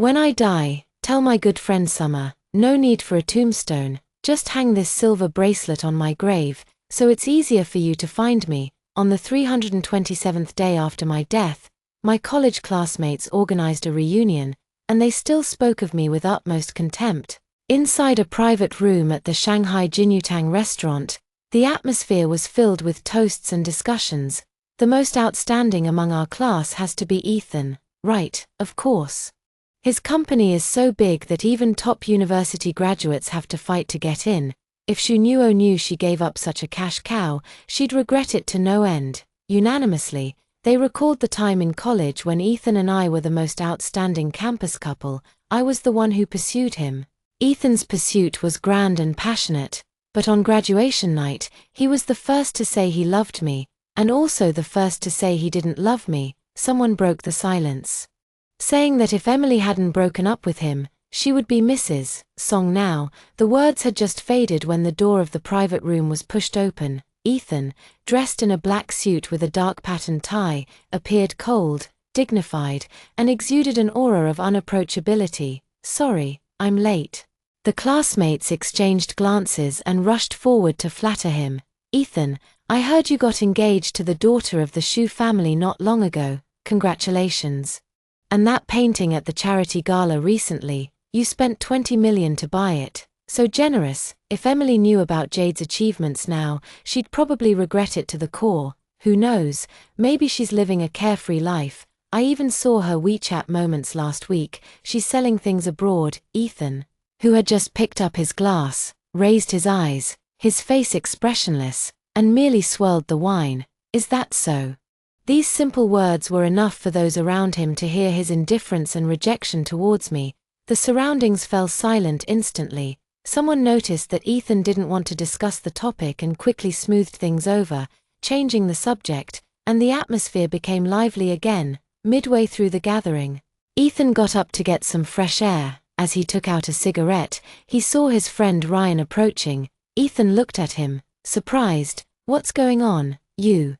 When I die, tell my good friend Summer, no need for a tombstone, just hang this silver bracelet on my grave, so it's easier for you to find me. On the 327th day after my death, my college classmates organized a reunion, and they still spoke of me with utmost contempt. Inside a private room at the Shanghai Jinyutang restaurant, the atmosphere was filled with toasts and discussions. The most outstanding among our class has to be Ethan, right, of course. His company is so big that even top university graduates have to fight to get in. If Shunuo knew she gave up such a cash cow, she'd regret it to no end. Unanimously, they recalled the time in college when Ethan and I were the most outstanding campus couple. I was the one who pursued him. Ethan's pursuit was grand and passionate, but on graduation night, he was the first to say he loved me, and also the first to say he didn't love me. Someone broke the silence, saying that if Emily hadn't broken up with him, she would be Mrs. Song now. The words had just faded when the door of the private room was pushed open. Ethan, dressed in a black suit with a dark patterned tie, appeared cold, dignified, and exuded an aura of unapproachability. "Sorry, I'm late." The classmates exchanged glances and rushed forward to flatter him. "Ethan, I heard you got engaged to the daughter of the Shu family not long ago. Congratulations. And that painting at the charity gala recently, you spent 20 million to buy it. So generous." If Emily knew about Jade's achievements now, she'd probably regret it to the core. Who knows, maybe she's living a carefree life. I even saw her WeChat moments last week. She's selling things abroad. Ethan, who had just picked up his glass, raised his eyes, his face expressionless, and merely swirled the wine. "Is that so?" These simple words were enough for those around him to hear his indifference and rejection towards me. The surroundings fell silent instantly. Someone noticed that Ethan didn't want to discuss the topic and quickly smoothed things over, changing the subject, and the atmosphere became lively again. Midway through the gathering, Ethan got up to get some fresh air. As he took out a cigarette, he saw his friend Ryan approaching. Ethan looked at him, surprised. "What's going on? You,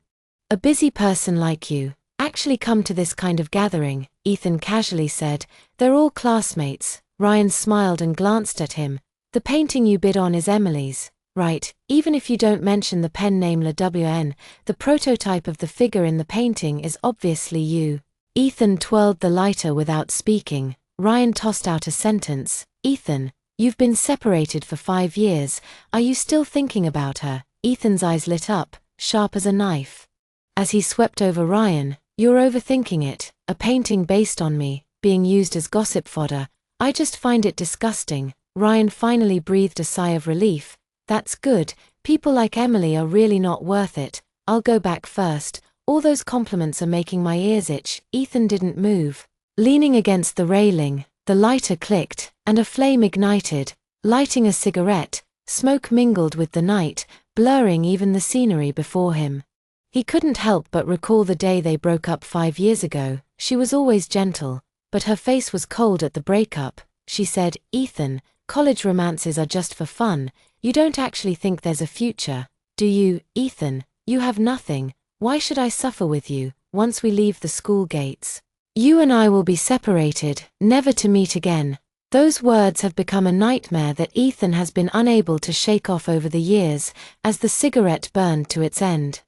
a busy person like you, actually come to this kind of gathering?" Ethan casually said. "They're all classmates." Ryan smiled and glanced at him. "The painting you bid on is Emily's, right? Even if you don't mention the pen name LWN, the prototype of the figure in the painting is obviously you." Ethan twirled the lighter without speaking. Ryan tossed out a sentence. "Ethan, you've been separated for 5 years. Are you still thinking about her?" Ethan's eyes lit up, sharp as a knife. As he swept over Ryan, "You're overthinking it. A painting based on me, being used as gossip fodder. I just find it disgusting." Ryan finally breathed a sigh of relief. "That's good. People like Emily are really not worth it. I'll go back first. All those compliments are making my ears itch." Ethan didn't move. Leaning against the railing, the lighter clicked, and a flame ignited. Lighting a cigarette, smoke mingled with the night, blurring even the scenery before him. He couldn't help but recall the day they broke up 5 years ago. She was always gentle, but her face was cold at the breakup. She said, "Ethan, college romances are just for fun. You don't actually think there's a future, do you? Ethan, you have nothing. Why should I suffer with you? Once we leave the school gates, you and I will be separated, never to meet again." Those words have become a nightmare that Ethan has been unable to shake off over the years. As the cigarette burned to its end,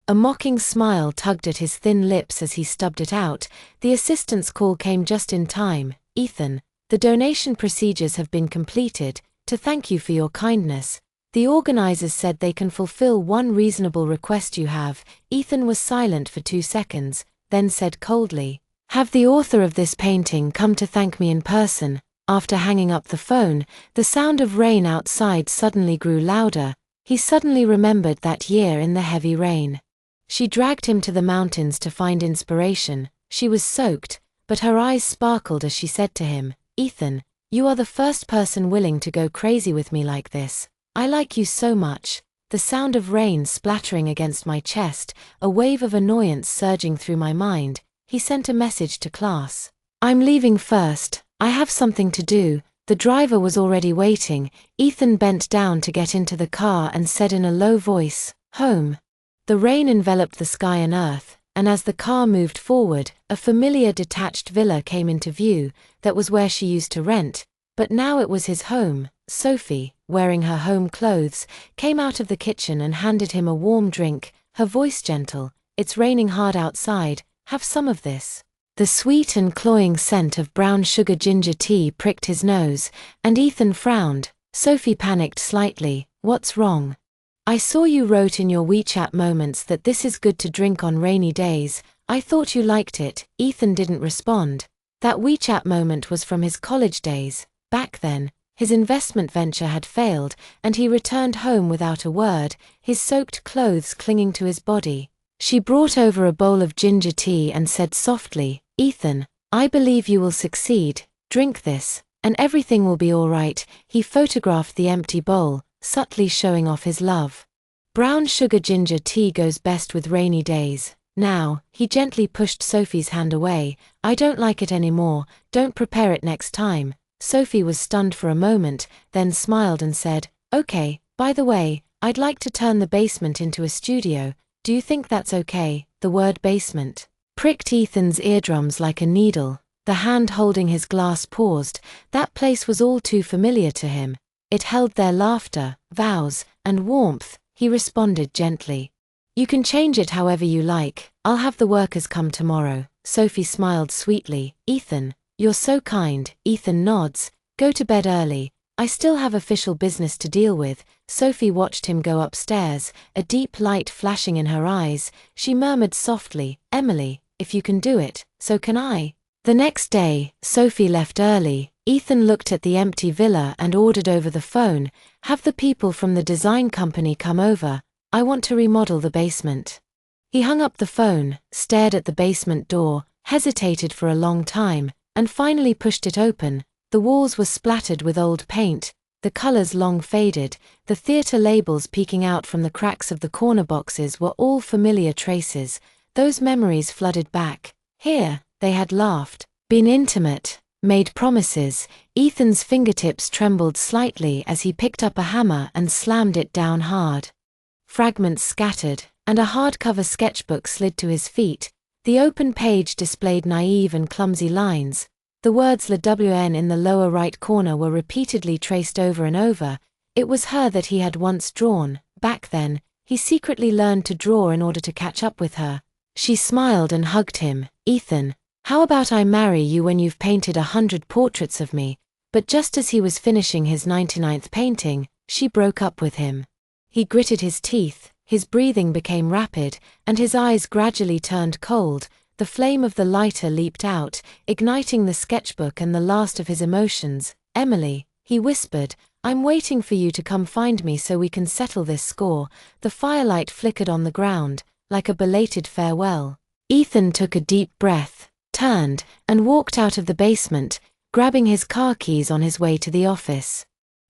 a mocking smile tugged at his thin lips as he stubbed it out. The assistant's call came just in time. "Ethan, the donation procedures have been completed. To thank you for your kindness, the organizers said they can fulfill one reasonable request you have." Ethan was silent for 2 seconds, then said coldly, "Have the author of this painting come to thank me in person." After hanging up the phone, the sound of rain outside suddenly grew louder. He suddenly remembered that year in the heavy rain. She dragged him to the mountains to find inspiration. She was soaked, but her eyes sparkled as she said to him, "Ethan, you are the first person willing to go crazy with me like this. I like you so much." The sound of rain splattering against my chest, a wave of annoyance surging through my mind. He sent a message to class. "I'm leaving first. I have something to do." The driver was already waiting. Ethan bent down to get into the car and said in a low voice, "Home." The rain enveloped the sky and earth, and as the car moved forward, a familiar detached villa came into view. That was where she used to rent, but now it was his home. Sophie, wearing her home clothes, came out of the kitchen and handed him a warm drink, her voice gentle. "It's raining hard outside, have some of this." The sweet and cloying scent of brown sugar ginger tea pricked his nose, and Ethan frowned. Sophie panicked slightly. "What's wrong?" "I saw you wrote in your WeChat moments that this is good to drink on rainy days. I thought you liked it." Ethan didn't respond. That WeChat moment was from his college days. Back then, his investment venture had failed, and he returned home without a word, his soaked clothes clinging to his body. She brought over a bowl of ginger tea and said softly, "Ethan, I believe you will succeed. Drink this, and everything will be all right." He photographed the empty bowl, subtly showing off his love. "Brown sugar ginger tea goes best with rainy days." Now, he gently pushed Sophie's hand away. "I don't like it anymore, don't prepare it next time." Sophie was stunned for a moment, then smiled and said, "Okay, by the way, I'd like to turn the basement into a studio. Do you think that's okay?" The word basement pricked Ethan's eardrums like a needle. The hand holding his glass paused. That place was all too familiar to him. It held their laughter, vows, and warmth. He responded gently, "You can change it however you like. I'll have the workers come tomorrow." Sophie smiled sweetly. "Ethan, you're so kind." Ethan nods. "Go to bed early. I still have official business to deal with." Sophie watched him go upstairs, a deep light flashing in her eyes. She murmured softly, "Emily, if you can do it, so can I." The next day, Sophie left early. Ethan looked at the empty villa and ordered over the phone, "Have the people from the design company come over. I want to remodel the basement." He hung up the phone, stared at the basement door, hesitated for a long time, and finally pushed it open. The walls were splattered with old paint, the colors long faded, the theater labels peeking out from the cracks of the corner boxes were all familiar traces. Those memories flooded back. Here, they had laughed, been intimate, made promises. Ethan's fingertips trembled slightly as he picked up a hammer and slammed it down hard. Fragments scattered, and a hardcover sketchbook slid to his feet. The open page displayed naive and clumsy lines. The words LWN in the lower right corner were repeatedly traced over and over. It was her that he had once drawn. Back then, he secretly learned to draw in order to catch up with her. She smiled and hugged him. "Ethan, how about I marry you when you've painted 100 portraits of me?" But just as he was finishing his 99th painting, she broke up with him. He gritted his teeth, his breathing became rapid, and his eyes gradually turned cold. The flame of the lighter leaped out, igniting the sketchbook and the last of his emotions. "Emily," he whispered, "I'm waiting for you to come find me so we can settle this score." The firelight flickered on the ground, like a belated farewell. Ethan took a deep breath, turned, and walked out of the basement, grabbing his car keys on his way to the office.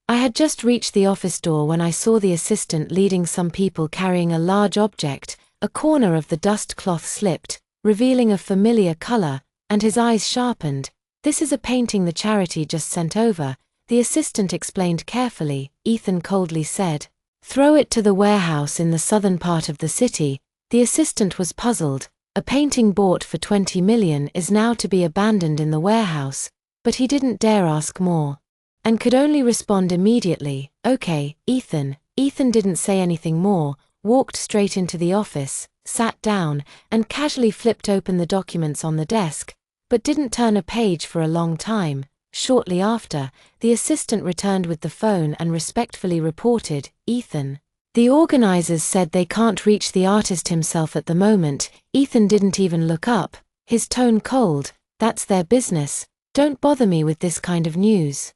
"I had just reached the office door when I saw the assistant leading some people carrying a large object. A corner of the dust cloth slipped, revealing a familiar color, and his eyes sharpened. "This is a painting the charity just sent over," the assistant explained carefully. Ethan coldly said, "Throw it to the warehouse in the southern part of the city." The assistant was puzzled. A painting bought for 20 million is now to be abandoned in the warehouse, but he didn't dare ask more, and could only respond immediately, "Okay, Ethan." Ethan didn't say anything more, walked straight into the office, sat down, and casually flipped open the documents on the desk, but didn't turn a page for a long time. Shortly after, the assistant returned with the phone and respectfully reported, "Ethan, the organizers said they can't reach the artist himself at the moment." Ethan didn't even look up, his tone cold. "That's their business. Don't bother me with this kind of news."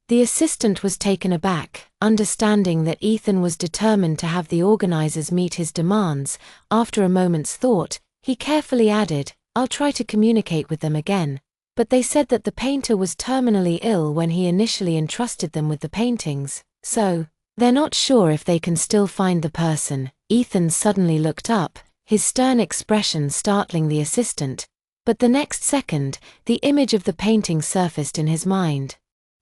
The assistant was taken aback, understanding that Ethan was determined to have the organizers meet his demands. After a moment's thought, he carefully added, "I'll try to communicate with them again. But they said that the painter was terminally ill when he initially entrusted them with the paintings, so they're not sure if they can still find the person." Ethan suddenly looked up, his stern expression startling the assistant, but the next second, the image of the painting surfaced in his mind.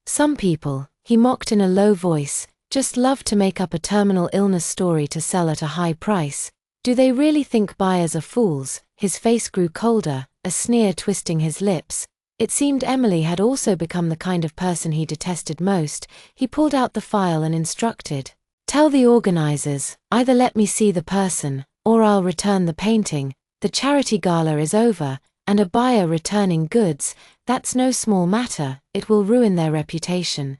"Some people," he mocked in a low voice, "just love to make up a terminal illness story to sell at a high price. Do they really think buyers are fools?" His face grew colder, a sneer twisting his lips. It seemed Emily had also become the kind of person he detested most. He pulled out the file and instructed, "Tell the organizers, either let me see the person, or I'll return the painting. The charity gala is over, and a buyer returning goods, that's no small matter, it will ruin their reputation."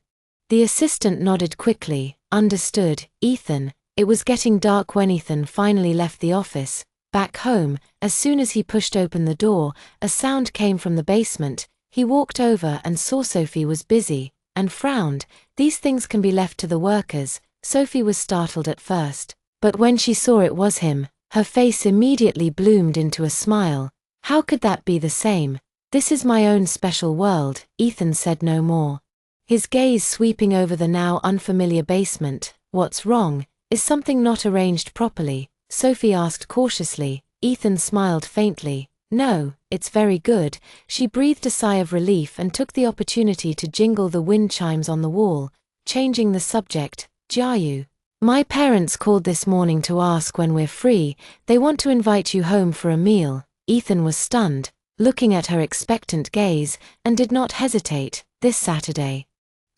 The assistant nodded quickly, understood. Ethan. It was getting dark when Ethan finally left the office. Back home, as soon as he pushed open the door, a sound came from the basement. He walked over and saw Sophie was busy, and frowned. These things can be left to the workers. Sophie was startled at first, but when she saw it was him, her face immediately bloomed into a smile. "How could that be the same? This is my own special world." Ethan said no more, his gaze sweeping over the now unfamiliar basement. "What's wrong? Is something not arranged properly?" Sophie asked cautiously. Ethan smiled faintly. "No, it's very good." She breathed a sigh of relief and took the opportunity to jingle the wind chimes on the wall, changing the subject. "Jiayu, my parents called this morning to ask when we're free. They want to invite you home for a meal." Ethan was stunned, looking at her expectant gaze, and did not hesitate. "This Saturday.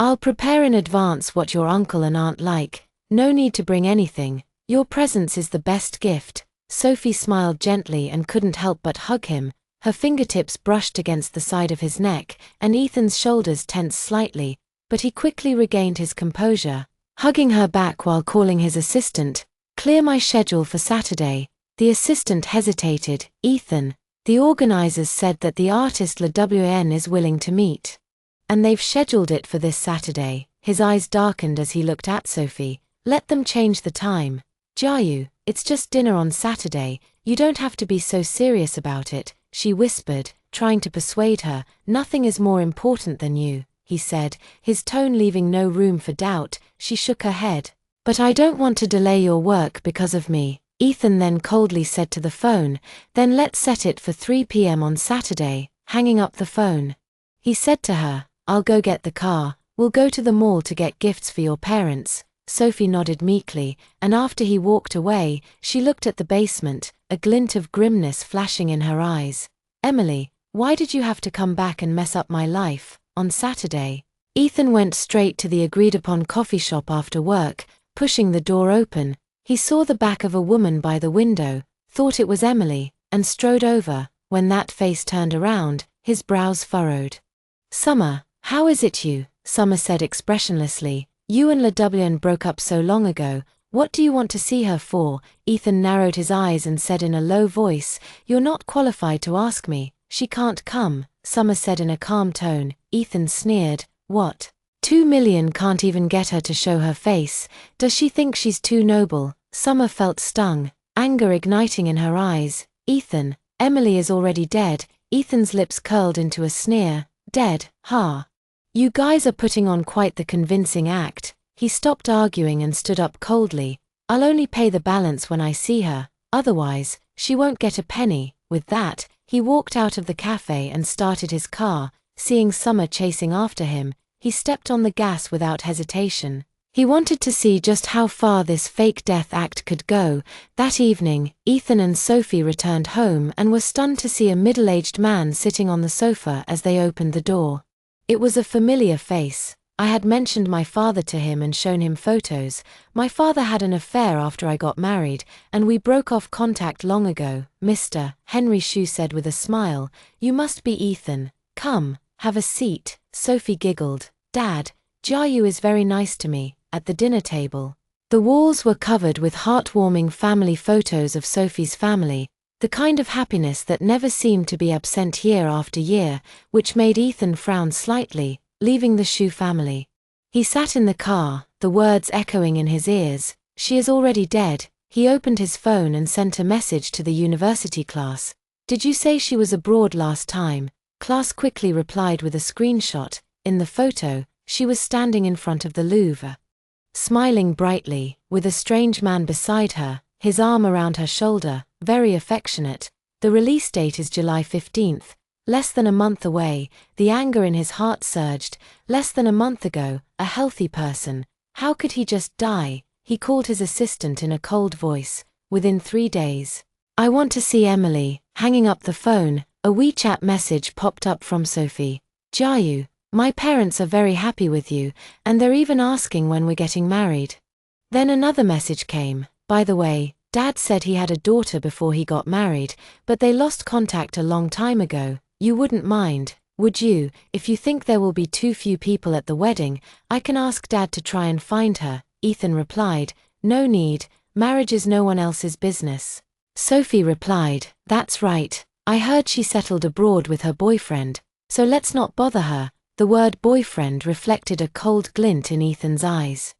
I'll prepare in advance what your uncle and aunt like. No need to bring anything. Your presence is the best gift." Sophie smiled gently and couldn't help but hug him. Her fingertips brushed against the side of his neck, and Ethan's shoulders tensed slightly, but he quickly regained his composure, hugging her back while calling his assistant. "Clear my schedule for Saturday." The assistant hesitated. "Ethan, the organizers said that the artist LWN is willing to meet, and they've scheduled it for this Saturday." His eyes darkened as he looked at Sophie. "Let them change the time. Jiayu, it's just dinner on Saturday, you don't have to be so serious about it," she whispered, trying to persuade her. "Nothing is more important than you," he said, his tone leaving no room for doubt. She shook her head. "But I don't want to delay your work because of me," Ethan then coldly said to the phone. "Then let's set it for 3 p.m. on Saturday." Hanging up the phone, he said to her, "I'll go get the car. We'll go to the mall to get gifts for your parents." Sophie nodded meekly, and after he walked away, she looked at the basement, a glint of grimness flashing in her eyes. "Emily, why did you have to come back and mess up my life on Saturday?" Ethan went straight to the agreed-upon coffee shop after work. Pushing the door open, he saw the back of a woman by the window, thought it was Emily, and strode over. When that face turned around, his brows furrowed. "Summer, how is it you?" Summer said expressionlessly. "You and LWN broke up so long ago. What do you want to see her for?" Ethan narrowed his eyes and said in a low voice, "You're not qualified to ask me." "She can't come," Summer said in a calm tone. Ethan sneered. "What? 2 million can't even get her to show her face? Does she think she's too noble?" Summer felt stung, anger igniting in her eyes. "Ethan, Emily is already dead." Ethan's lips curled into a sneer. "Dead, huh? You guys are putting on quite the convincing act." He stopped arguing and stood up coldly. "I'll only pay the balance when I see her, otherwise, she won't get a penny." With that, he walked out of the cafe and started his car. Seeing Summer chasing after him, he stepped on the gas without hesitation. He wanted to see just how far this fake death act could go. That evening, Ethan and Sophie returned home and were stunned to see a middle-aged man sitting on the sofa as they opened the door. It was a familiar face. "I had mentioned my father to him and shown him photos. My father had an affair after I got married, and we broke off contact long ago." "Mr. Henry Shue said with a smile, "You must be Ethan. Come, have a seat." Sophie giggled. "Dad, Jiayu is very nice to me." At the dinner table, the walls were covered with heartwarming family photos of Sophie's family, the kind of happiness that never seemed to be absent year after year, which made Ethan frown slightly, leaving the Shue family. He sat in the car, the words echoing in his ears. "She is already dead." He opened his phone and sent a message to the university class. "Did you say she was abroad last time?" Class quickly replied with a screenshot. In the photo, she was standing in front of the Louvre, smiling brightly, with a strange man beside her, his arm around her shoulder, very affectionate. The release date is July 15th, less than a month away. The anger in his heart surged. Less than a month ago, a healthy person. How could he just die? He called his assistant in a cold voice. "Within 3 days." I want to see Emily. Hanging up the phone, a WeChat message popped up from Sophie. Jiayu, my parents are very happy with you, and they're even asking when we're getting married. Then another message came. By the way, Dad said he had a daughter before he got married, but they lost contact a long time ago. You wouldn't mind, would you? If you think there will be too few people at the wedding, I can ask Dad to try and find her. Ethan replied, no need, marriage is no one else's business. Sophie replied, that's right, I heard she settled abroad with her boyfriend, so let's not bother her. The word boyfriend reflected a cold glint in Ethan's eyes,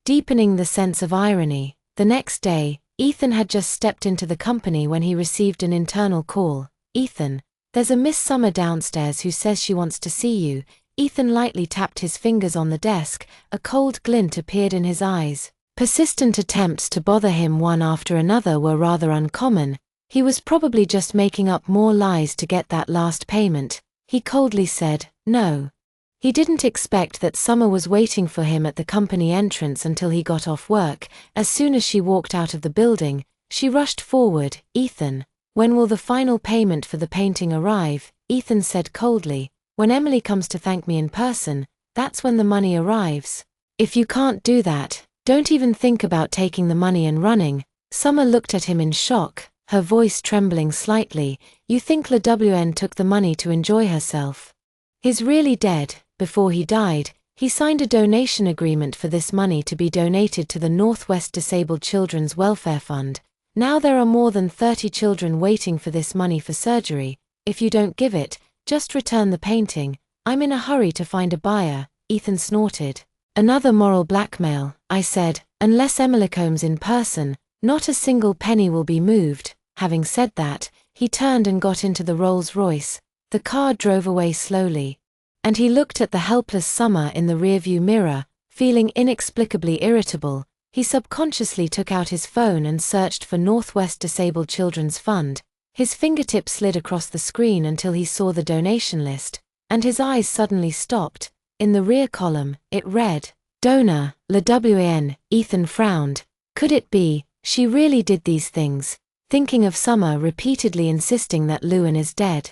deepening the sense of irony. The next day, Ethan had just stepped into the company when he received an internal call. Ethan, there's a Miss Summer downstairs who says she wants to see you. Ethan lightly tapped his fingers on the desk, a cold glint appeared in his eyes. Persistent attempts to bother him one after another were rather uncommon. He was probably just making up more lies to get that last payment. He coldly said, no. He didn't expect that Summer was waiting for him at the company entrance until he got off work. As soon as she walked out of the building, she rushed forward. Ethan, when will the final payment for the painting arrive? Ethan said coldly, when Emily comes to thank me in person, that's when the money arrives. If you can't do that, don't even think about taking the money and running. Summer looked at him in shock, her voice trembling slightly. You think LWN took the money to enjoy herself? He's really dead. Before he died, he signed a donation agreement for this money to be donated to the Northwest Disabled Children's Welfare Fund. Now there are more than 30 children waiting for this money for surgery. If you don't give it, just return the painting. I'm in a hurry to find a buyer. Ethan snorted. Another moral blackmail, I said, unless Emily comes in person, not a single penny will be moved. Having said that, he turned and got into the Rolls-Royce. The car drove away slowly, and he looked at the helpless Summer in the rearview mirror, feeling inexplicably irritable. He subconsciously took out his phone and searched for Northwest Disabled Children's Fund. His fingertip slid across the screen until he saw the donation list, and his eyes suddenly stopped. In the rear column, it read, Donor, LWN. Ethan frowned. Could it be, she really did these things, thinking of Summer repeatedly insisting that Lewin is dead?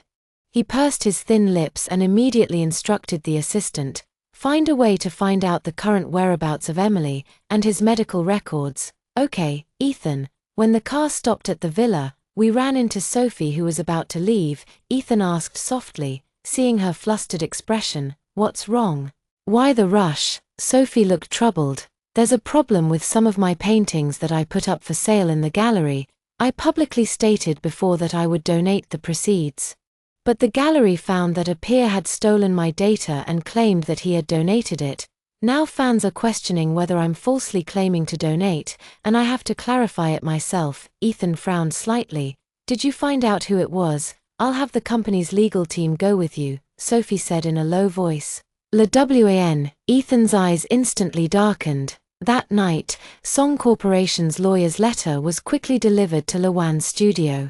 He pursed his thin lips and immediately instructed the assistant, find a way to find out the current whereabouts of Emily, and his medical records. Okay, Ethan. When the car stopped at the villa, we ran into Sophie who was about to leave. Ethan asked softly, seeing her flustered expression, what's wrong? Why the rush? Sophie looked troubled. There's a problem with some of my paintings that I put up for sale in the gallery. I publicly stated before that I would donate the proceeds. But the gallery found that a peer had stolen my data and claimed that he had donated it. Now fans are questioning whether I'm falsely claiming to donate, and I have to clarify it myself. Ethan frowned slightly. Did you find out who it was? I'll have the company's legal team go with you, Sophie said in a low voice. LWAN. Ethan's eyes instantly darkened. That night, Song Corporation's lawyer's letter was quickly delivered to Lewan's studio,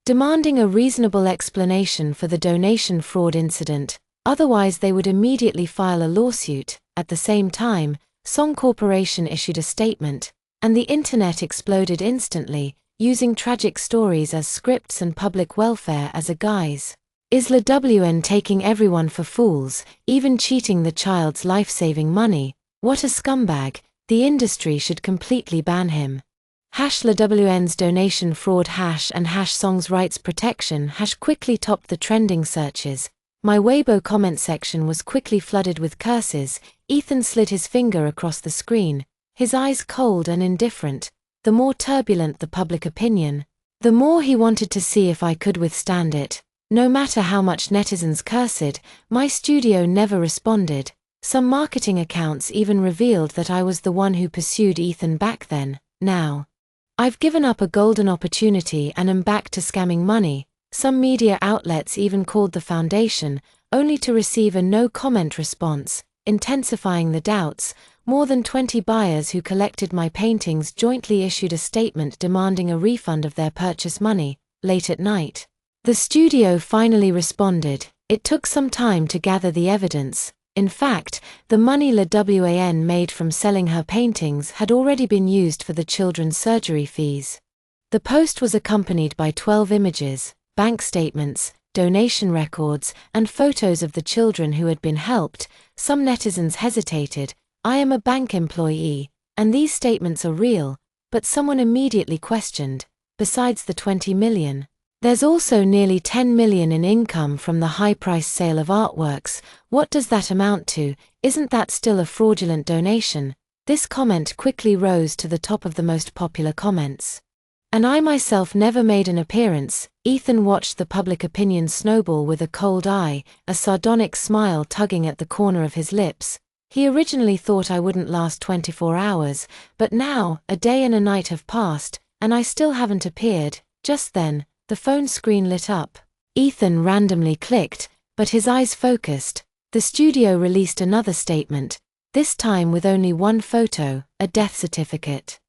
demanding a reasonable explanation for the donation fraud incident, otherwise they would immediately file a lawsuit. At the same time, Song Corporation issued a statement, and the internet exploded instantly, using tragic stories as scripts and public welfare as a guise. Is LWN taking everyone for fools, even cheating the child's life-saving money? What a scumbag. The industry should completely ban him. #LWN's donation fraud and #Song's rights protection quickly topped the trending searches. My Weibo comment section was quickly flooded with curses. Ethan slid his finger across the screen, his eyes cold and indifferent. The more turbulent the public opinion, the more he wanted to see if I could withstand it. No matter how much netizens cursed, my studio never responded. Some marketing accounts even revealed that I was the one who pursued Ethan back then. Now, I've given up a golden opportunity and am back to scamming money. Some media outlets even called the foundation, only to receive a no-comment response, intensifying the doubts. More than 20 buyers who collected my paintings jointly issued a statement demanding a refund of their purchase money. Late at night, the studio finally responded. It took some time to gather the evidence. In fact, the money LWAN made from selling her paintings had already been used for the children's surgery fees. The post was accompanied by 12 images, bank statements, donation records, and photos of the children who had been helped. Some netizens hesitated. "I am a bank employee, and these statements are real," but someone immediately questioned, "Besides the 20 million, there's also nearly 10 million in income from the high-price sale of artworks. What does that amount to? Isn't that still a fraudulent donation?" This comment quickly rose to the top of the most popular comments. "And I myself never made an appearance." Ethan watched the public opinion snowball with a cold eye, a sardonic smile tugging at the corner of his lips. "He originally thought I wouldn't last 24 hours, but now, a day and a night have passed, and I still haven't appeared." Just then, the phone screen lit up. Ethan randomly clicked, but his eyes focused. The studio released another statement, this time with only one photo, a death certificate.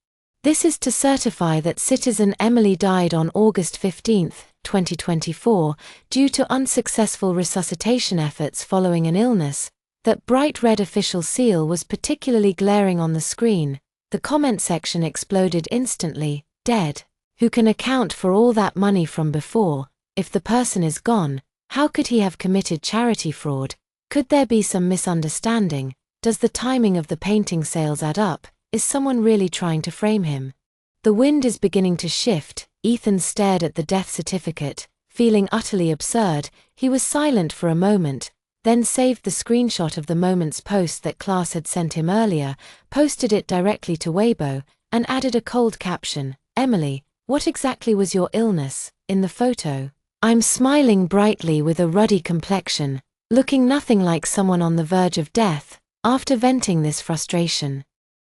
"This is to certify that citizen Emily died on August 15, 2024, due to unsuccessful resuscitation efforts following an illness." That bright red official seal was particularly glaring on the screen. The comment section exploded instantly. "Dead? Who can account for all that money from before? If the person is gone, how could he have committed charity fraud? Could there be some misunderstanding? Does the timing of the painting sales add up? Is someone really trying to frame him?" The wind is beginning to shift. Ethan stared at the death certificate, feeling utterly absurd. He was silent for a moment, then saved the screenshot of the moment's post that class had sent him earlier, posted it directly to Weibo, and added a cold caption, "Emily, what exactly was your illness?" In the photo, "I'm smiling brightly with a ruddy complexion, looking nothing like someone on the verge of death." After venting this frustration,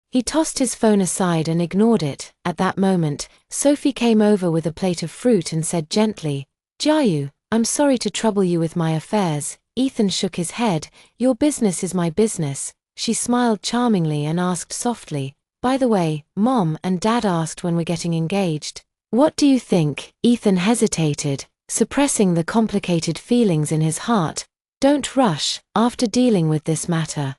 he tossed his phone aside and ignored it. At that moment, Sophie came over with a plate of fruit and said gently, "Jayu, I'm sorry to trouble you with my affairs." Ethan shook his head. "Your business is my business." She smiled charmingly and asked softly, "By the way, Mom and Dad asked when we're getting engaged. What do you think?" Ethan hesitated, suppressing the complicated feelings in his heart. "Don't rush. After dealing with this matter,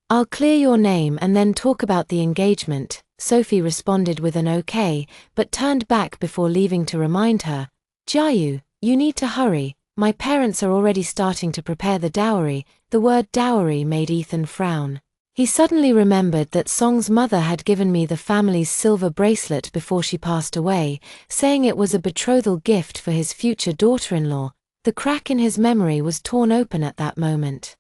I'll clear your name and then talk about the engagement." Sophie responded with an okay, but turned back before leaving to remind her, "Jayu, you need to hurry. My parents are already starting to prepare the dowry." The word dowry made Ethan frown. He suddenly remembered that Song's mother had given me the family's silver bracelet before she passed away, saying it was a betrothal gift for his future daughter-in-law. The crack in his memory was torn open at that moment,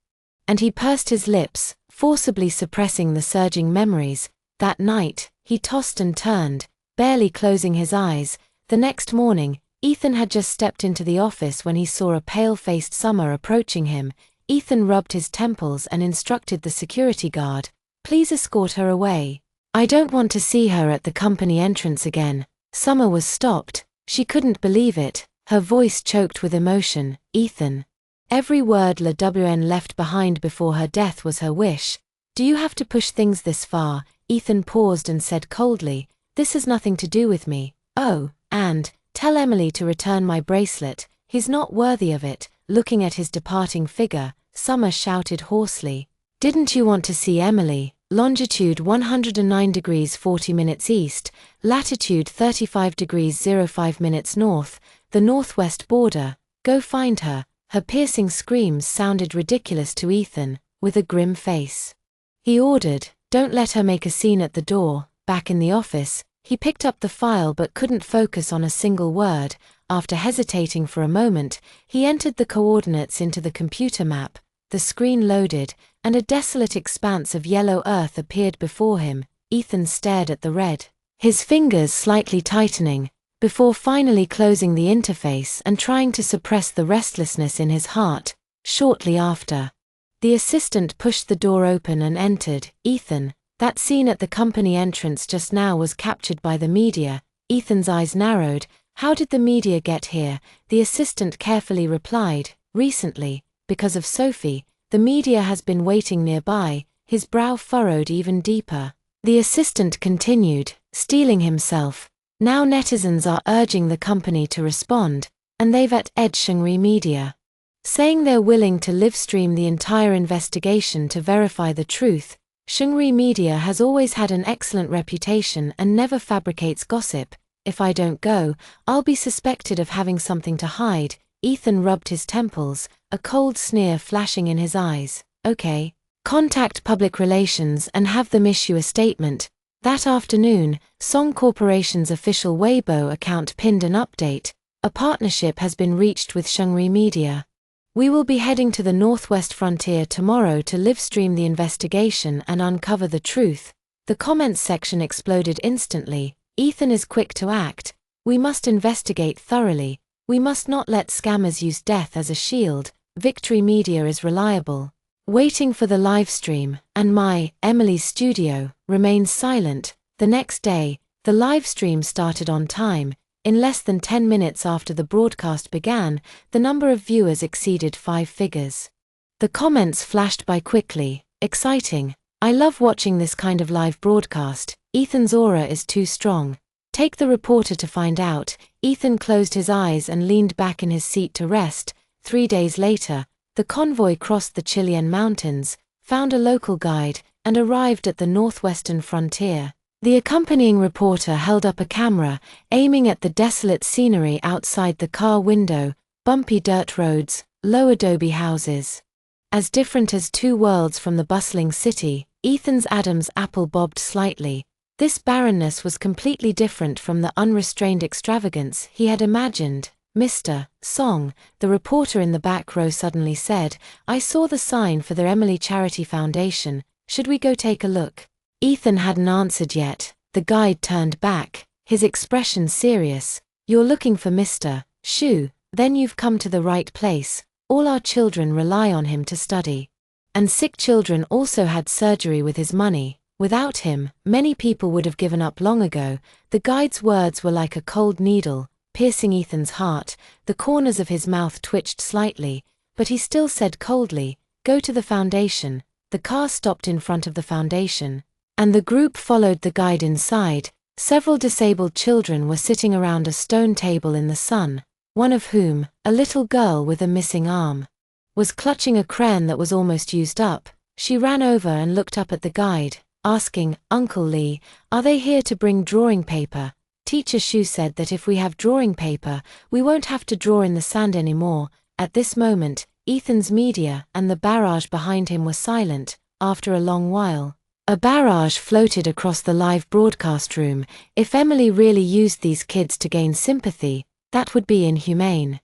and he pursed his lips, forcibly suppressing the surging memories. That night, he tossed and turned, barely closing his eyes. The next morning, Ethan had just stepped into the office when he saw a pale-faced Summer approaching him. Ethan rubbed his temples and instructed the security guard, "Please escort her away. I don't want to see her at the company entrance again." Summer was stopped. She couldn't believe it, her voice choked with emotion. "Ethan, every word La WN left behind before her death was her wish. Do you have to push things this far?" Ethan paused and said coldly, "This has nothing to do with me." "Oh, and tell Emily to return my bracelet. He's not worthy of it." Looking at his departing figure, Summer shouted hoarsely, "Didn't you want to see Emily? Longitude 109 degrees 40 minutes east, latitude 35 degrees 05 minutes north, the northwest border. Go find her." Her piercing screams sounded ridiculous to Ethan. With a grim face, he ordered, "Don't let her make a scene at the door." Back in the office, he picked up the file but couldn't focus on a single word. After hesitating for a moment, he entered the coordinates into the computer map. The screen loaded, and a desolate expanse of yellow earth appeared before him. Ethan stared at the red, his fingers slightly tightening, before finally closing the interface and trying to suppress the restlessness in his heart. Shortly after, the assistant pushed the door open and entered. "Ethan, that scene at the company entrance just now was captured by the media." Ethan's eyes narrowed. "How did the media get here?" The assistant carefully replied, "Recently, because of Sophie, the media has been waiting nearby." His brow furrowed even deeper. The assistant continued, steeling himself, "Now netizens are urging the company to respond, and they've at Ed Shungri Media, saying they're willing to live-stream the entire investigation to verify the truth. Shungri Media has always had an excellent reputation and never fabricates gossip." If I don't go, I'll be suspected of having something to hide. Ethan rubbed his temples, a cold sneer flashing in his eyes. Okay. Contact public relations and have them issue a statement. That afternoon, Song Corporation's official Weibo account pinned an update. A partnership has been reached with Shengri Media. We will be heading to the northwest frontier tomorrow to live-stream the investigation and uncover the truth. The comments section exploded instantly. Ethan is quick to act. We must investigate thoroughly. We must not let scammers use death as a shield. Victory Media is reliable. Waiting for the livestream, and Emily's studio, remains silent. The next day, the livestream started on time. In less than 10 minutes after the broadcast began, the number of viewers exceeded 5 figures. The comments flashed by quickly. Exciting. I love watching this kind of live broadcast. Ethan's aura is too strong. Take the reporter to find out. Ethan closed his eyes and leaned back in his seat to rest. 3 days later, the convoy crossed the Chilean mountains, found a local guide, and arrived at the northwestern frontier. The accompanying reporter held up a camera, aiming at the desolate scenery outside the car window: bumpy dirt roads, low adobe houses. As different as two worlds from the bustling city, Ethan's Adam's apple bobbed slightly. This barrenness was completely different from the unrestrained extravagance he had imagined. Mr. Song, the reporter in the back row suddenly said, I saw the sign for the Emily Charity Foundation. Should we go take a look? Ethan hadn't answered yet. The guide turned back, his expression serious. You're looking for Mr. Shu, then you've come to the right place. All our children rely on him to study. And sick children also had surgery with his money. Without him, many people would have given up long ago. The guide's words were like a cold needle, piercing Ethan's heart. The corners of his mouth twitched slightly, but he still said coldly, Go to the foundation. The car stopped in front of the foundation, and the group followed the guide inside. Several disabled children were sitting around a stone table in the sun, one of whom, a little girl with a missing arm, was clutching a crayon that was almost used up. She ran over and looked up at the guide, asking, Uncle Lee, are they here to bring drawing paper? Teacher Shu said that if we have drawing paper, we won't have to draw in the sand anymore. At this moment, Ethan's media and the barrage behind him were silent. After a long while, a barrage floated across the live broadcast room. If Emily really used these kids to gain sympathy, that would be inhumane.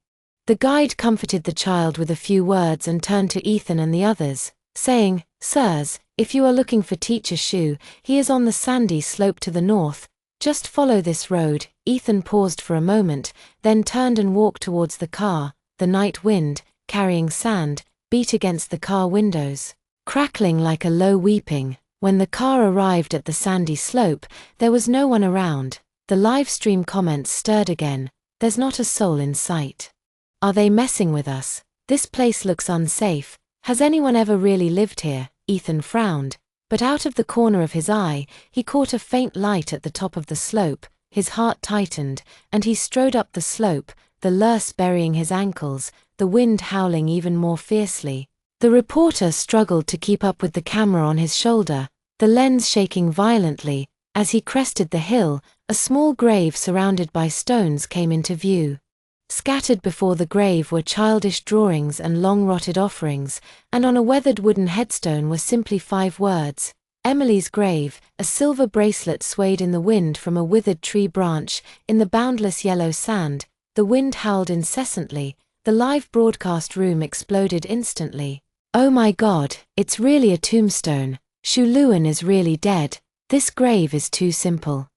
The guide comforted the child with a few words and turned to Ethan and the others, saying, Sirs, if you are looking for Teacher Shu, he is on the sandy slope to the north. Just follow this road. Ethan paused for a moment, then turned and walked towards the car. The night wind, carrying sand, beat against the car windows, crackling like a low weeping. When the car arrived at the sandy slope, there was no one around. The live stream comments stirred again. There's not a soul in sight. Are they messing with us? This place looks unsafe. Has anyone ever really lived here? Ethan frowned, but out of the corner of his eye, he caught a faint light at the top of the slope. His heart tightened, and he strode up the slope, the lurse burying his ankles, the wind howling even more fiercely. The reporter struggled to keep up with the camera on his shoulder, the lens shaking violently. As he crested the hill, a small grave surrounded by stones came into view. Scattered before the grave were childish drawings and long-rotted offerings, and on a weathered wooden headstone were simply 5 words. Emily's grave. A silver bracelet swayed in the wind from a withered tree branch. In the boundless yellow sand, the wind howled incessantly. The live broadcast room exploded instantly. Oh my God, it's really a tombstone. Shu Luan is really dead. This grave is too simple.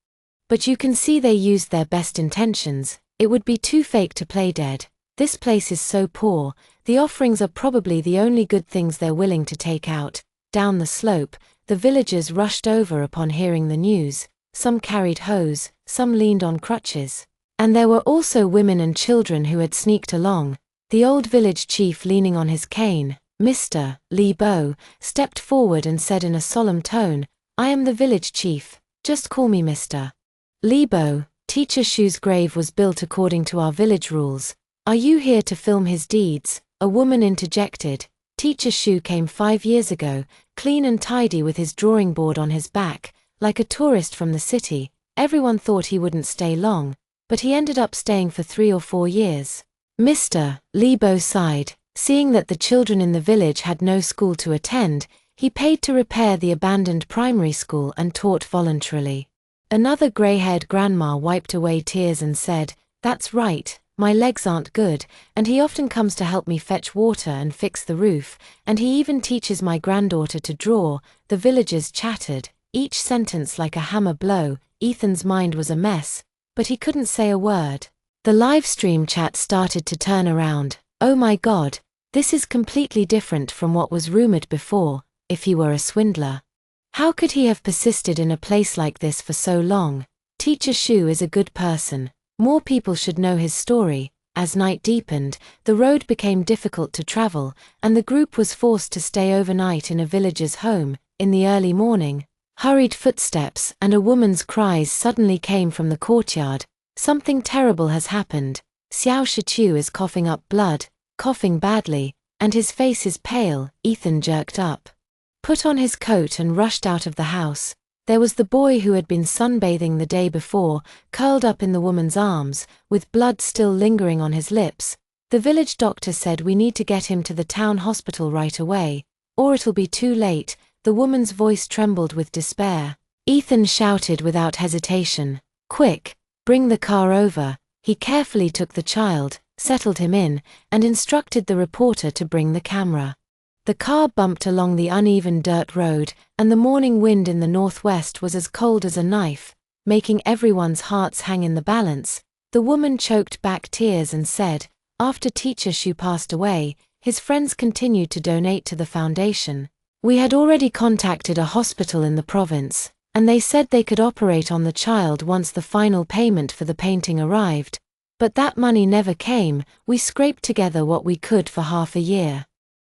But you can see they used their best intentions. It would be too fake to play dead. This place is so poor. The offerings are probably the only good things they're willing to take out. Down the slope, the villagers rushed over upon hearing the news. Some carried hoes, some leaned on crutches. And there were also women and children who had sneaked along. The old village chief, leaning on his cane, Mr. Li Bo, stepped forward and said in a solemn tone, I am the village chief. Just call me Mr. Li Bo. Teacher Shu's grave was built according to our village rules. Are you here to film his deeds? A woman interjected. Teacher Shu came 5 years ago, clean and tidy with his drawing board on his back, like a tourist from the city. Everyone thought he wouldn't stay long, but he ended up staying for 3 or 4 years. Mr. Lebo sighed. Seeing that the children in the village had no school to attend, he paid to repair the abandoned primary school and taught voluntarily. Another gray-haired grandma wiped away tears and said, "That's right, my legs aren't good, and he often comes to help me fetch water and fix the roof, and he even teaches my granddaughter to draw." The villagers chattered, each sentence like a hammer blow. Ethan's mind was a mess, but he couldn't say a word. The live stream chat started to turn around. "Oh my God, this is completely different from what was rumored before. If he were a swindler, how could he have persisted in a place like this for so long? Teacher Shu is a good person. More people should know his story." As night deepened, the road became difficult to travel, and the group was forced to stay overnight in a villager's home. In the early morning, hurried footsteps and a woman's cries suddenly came from the courtyard. "Something terrible has happened. Xiao Shichu is coughing up blood, coughing badly, and his face is pale." Ethan jerked up, put on his coat and rushed out of the house. There was the boy who had been sunbathing the day before, curled up in the woman's arms, with blood still lingering on his lips. The village doctor said, "We need to get him to the town hospital right away, or it'll be too late." The woman's voice trembled with despair. Ethan shouted without hesitation, "Quick, bring the car over." He carefully took the child, settled him in, and instructed the reporter to bring the camera. The car bumped along the uneven dirt road, and the morning wind in the northwest was as cold as a knife, making everyone's hearts hang in the balance. The woman choked back tears and said, "After Teacher Shu passed away, his friends continued to donate to the foundation. We had already contacted a hospital in the province, and they said they could operate on the child once the final payment for the painting arrived. But that money never came. We scraped together what we could for half a year,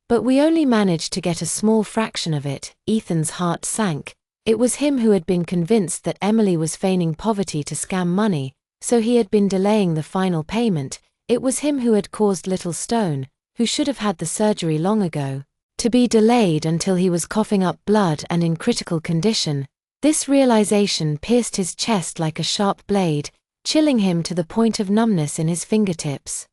but we only managed to get a small fraction of it." Ethan's heart sank. It was him who had been convinced that Emily was feigning poverty to scam money, so he had been delaying the final payment. It was him who had caused Little Stone, who should have had the surgery long ago, to be delayed until he was coughing up blood and in critical condition. This realization pierced his chest like a sharp blade, chilling him to the point of numbness in his fingertips.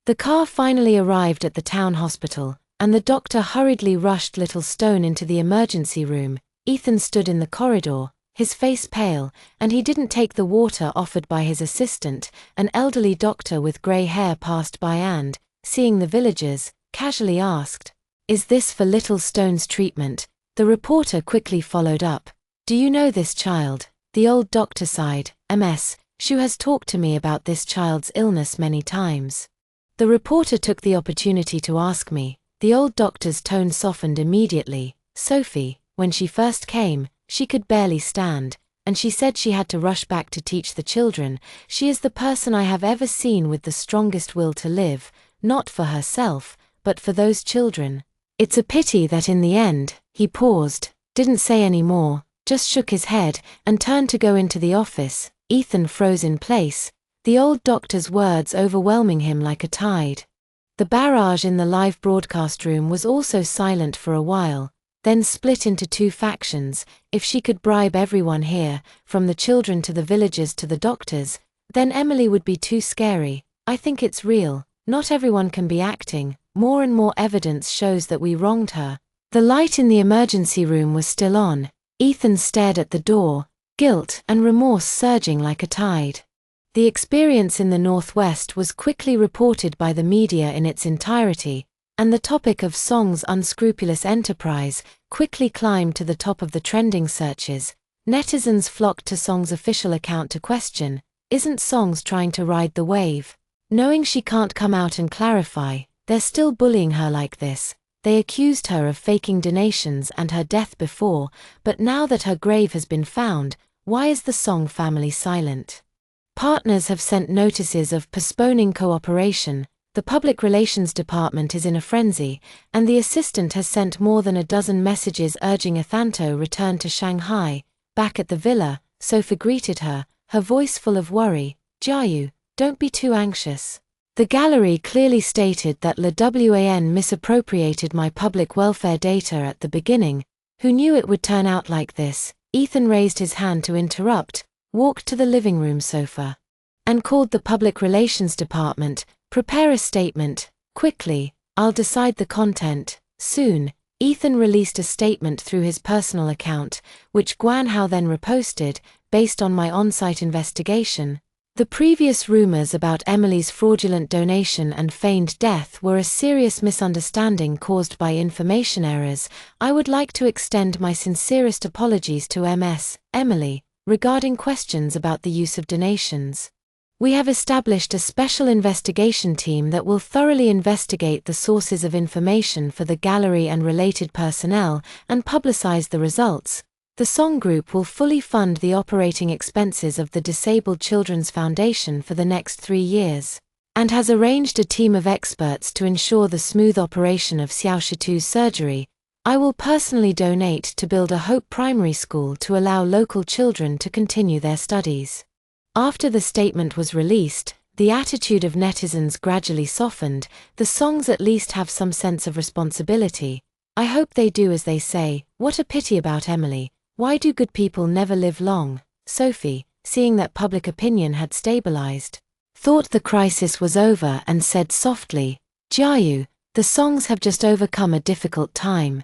The car finally arrived at the town hospital, and the doctor hurriedly rushed Little Stone into the emergency room. Ethan stood in the corridor, his face pale, and he didn't take the water offered by his assistant. An elderly doctor with gray hair passed by and, seeing the villagers, casually asked, "Is this for Little Stone's treatment?" The reporter quickly followed up, "Do you know this child?" The old doctor sighed, "Ms. Shu has talked to me about this child's illness many times." The reporter took the opportunity to ask me. The old doctor's tone softened immediately. "Sophie, when she first came, she could barely stand, and she said she had to rush back to teach the children. She is the person I have ever seen with the strongest will to live, not for herself, but for those children. It's a pity that in the end," he paused, didn't say any more, just shook his head, and turned to go into the office. Ethan froze in place, the old doctor's words overwhelming him like a tide. The barrage in the live broadcast room was also silent for a while, then split into two factions. If she could bribe everyone here, from the children to the villagers to the doctors, then Emily would be too scary. "I think it's real. Not everyone can be acting. More and more evidence shows that we wronged her." The light in the emergency room was still on. Ethan stared at the door, guilt and remorse surging like a tide. The experience in the Northwest was quickly reported by the media in its entirety, and the topic of Song's unscrupulous enterprise quickly climbed to the top of the trending searches. Netizens flocked to Song's official account to question, "Isn't Song's trying to ride the wave? Knowing she can't come out and clarify, they're still bullying her like this." They accused her of faking donations and her death before, but now that her grave has been found, why is the Song family silent? Partners have sent notices of postponing cooperation, the public relations department is in a frenzy, and the assistant has sent more than a dozen messages urging Athanto return to Shanghai. Back at the villa, Sophie greeted her, her voice full of worry. "Jiayu, don't be too anxious. The gallery clearly stated that LWAN misappropriated my public welfare data at the beginning. Who knew it would turn out like this?" Ethan raised his hand to interrupt, walked to the living room sofa, and called the public relations department. Prepare a statement, quickly, I'll decide the content, soon. Ethan released a statement through his personal account, which Guanhao then reposted, based on my on-site investigation. The previous rumors about Emily's fraudulent donation and feigned death were a serious misunderstanding caused by information errors. I would like to extend my sincerest apologies to Emily, regarding questions about the use of donations. We have established a special investigation team that will thoroughly investigate the sources of information for the gallery and related personnel and publicize the results. The song group will fully fund the operating expenses of the Disabled Children's Foundation for the next 3 years, and has arranged a team of experts to ensure the smooth operation of Xiaoshitu's surgery. I will personally donate to build a Hope Primary School to allow local children to continue their studies. After the statement was released, the attitude of netizens gradually softened. The songs at least have some sense of responsibility. I hope they do as they say. What a pity about Emily. Why do good people never live long? Sophie, seeing that public opinion had stabilized, thought the crisis was over and said softly, Jiayu, the songs have just overcome a difficult time.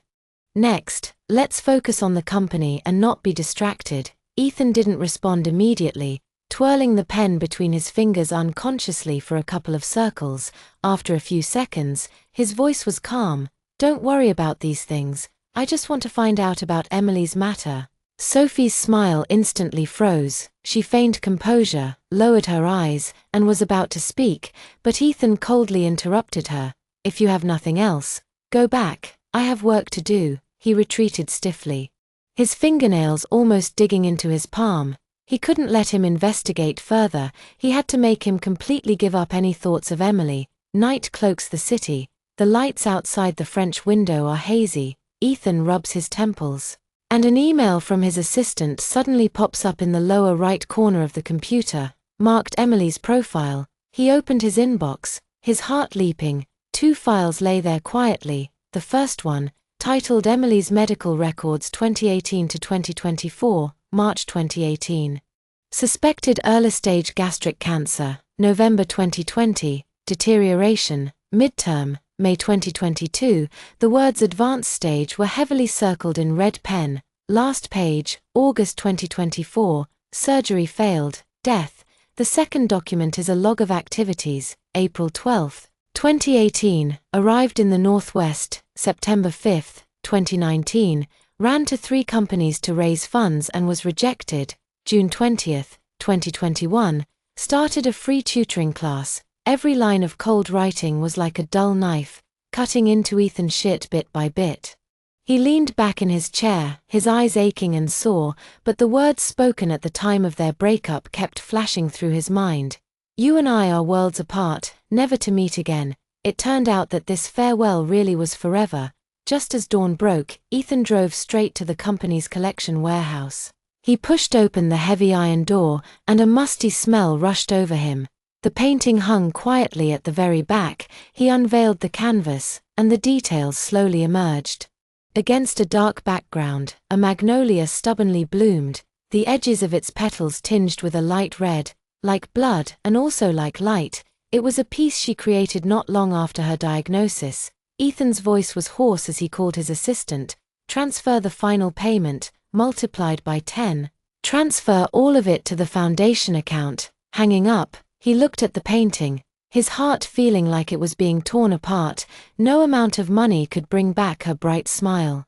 Next, let's focus on the company and not be distracted. Ethan didn't respond immediately, twirling the pen between his fingers unconsciously for a couple of circles. After a few seconds, his voice was calm. Don't worry about these things, I just want to find out about Emily's matter. Sophie's smile instantly froze. She feigned composure, lowered her eyes, and was about to speak, but Ethan coldly interrupted her. If you have nothing else, go back, I have work to do. He retreated stiffly, his fingernails almost digging into his palm. He couldn't let him investigate further. He had to make him completely give up any thoughts of Emily. Night cloaks the city. The lights outside the French window are hazy. Ethan rubs his temples, and an email from his assistant suddenly pops up in the lower right corner of the computer, marked Emily's profile. He opened his inbox, his heart leaping. 2 files lay there quietly. The first one, titled Emily's Medical Records 2018 to 2024, March 2018. Suspected early-stage gastric cancer, November 2020, deterioration, midterm, May 2022. The words advanced stage were heavily circled in red pen. Last page, August 2024, surgery failed, death. The second document is a log of activities, April 12, 2018, arrived in the Northwest, September 5, 2019, ran to 3 companies to raise funds and was rejected, June 20, 2021, started a free tutoring class. Every line of cold writing was like a dull knife, cutting into Ethan's shit bit by bit. He leaned back in his chair, his eyes aching and sore, but the words spoken at the time of their breakup kept flashing through his mind. You and I are worlds apart, never to meet again. It turned out that this farewell really was forever. Just as dawn broke, Ethan drove straight to the company's collection warehouse. He pushed open the heavy iron door, and a musty smell rushed over him. The painting hung quietly at the very back. He unveiled the canvas, and the details slowly emerged. Against a dark background, a magnolia stubbornly bloomed, the edges of its petals tinged with a light red, like blood and also like light. It was a piece she created not long after her diagnosis. Ethan's voice was hoarse as he called his assistant. Transfer the final payment, multiplied by 10. Transfer all of it to the foundation account. Hanging up, he looked at the painting, his heart feeling like it was being torn apart. No amount of money could bring back her bright smile.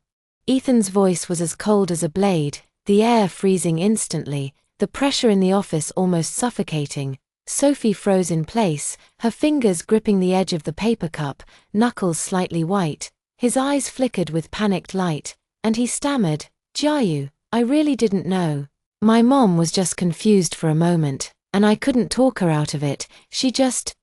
Ethan's voice was as cold as a blade, the air freezing instantly, the pressure in the office almost suffocating. Sophie froze in place, her fingers gripping the edge of the paper cup, knuckles slightly white. His eyes flickered with panicked light, and he stammered, Jiayu, I really didn't know. My mom was just confused for a moment, and I couldn't talk her out of it. She just,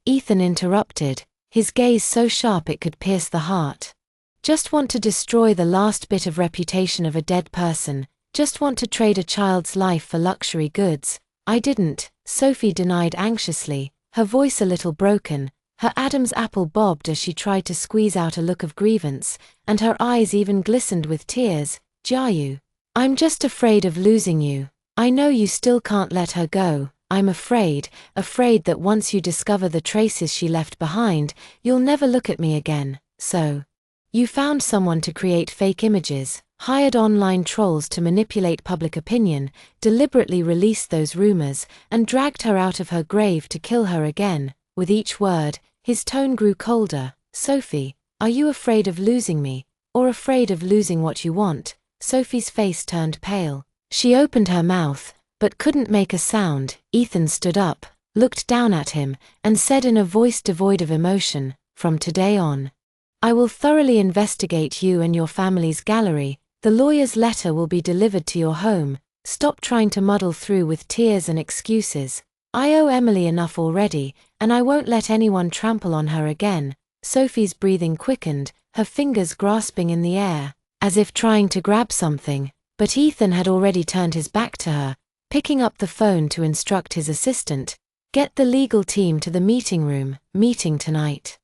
Ethan interrupted, his gaze so sharp it could pierce the heart. Just want to destroy the last bit of reputation of a dead person, just want to trade a child's life for luxury goods. I didn't, Sophie denied anxiously, her voice a little broken. Her Adam's apple bobbed as she tried to squeeze out a look of grievance, and her eyes even glistened with tears. Jiayu, I'm just afraid of losing you. I know you still can't let her go. I'm afraid that once you discover the traces she left behind, you'll never look at me again. So, you found someone to create fake images, hired online trolls to manipulate public opinion, deliberately released those rumors, and dragged her out of her grave to kill her again. With each word, his tone grew colder. Sophie, are you afraid of losing me, or afraid of losing what you want? Sophie's face turned pale. She opened her mouth, but couldn't make a sound. Ethan stood up, looked down at him, and said in a voice devoid of emotion, "From today on, I will thoroughly investigate you and your family's gallery. The lawyer's letter will be delivered to your home. Stop trying to muddle through with tears and excuses. I owe Emily enough already, and I won't let anyone trample on her again." Sophie's breathing quickened, her fingers grasping in the air, as if trying to grab something, but Ethan had already turned his back to her, picking up the phone to instruct his assistant, "Get the legal team to the meeting room, meeting tonight."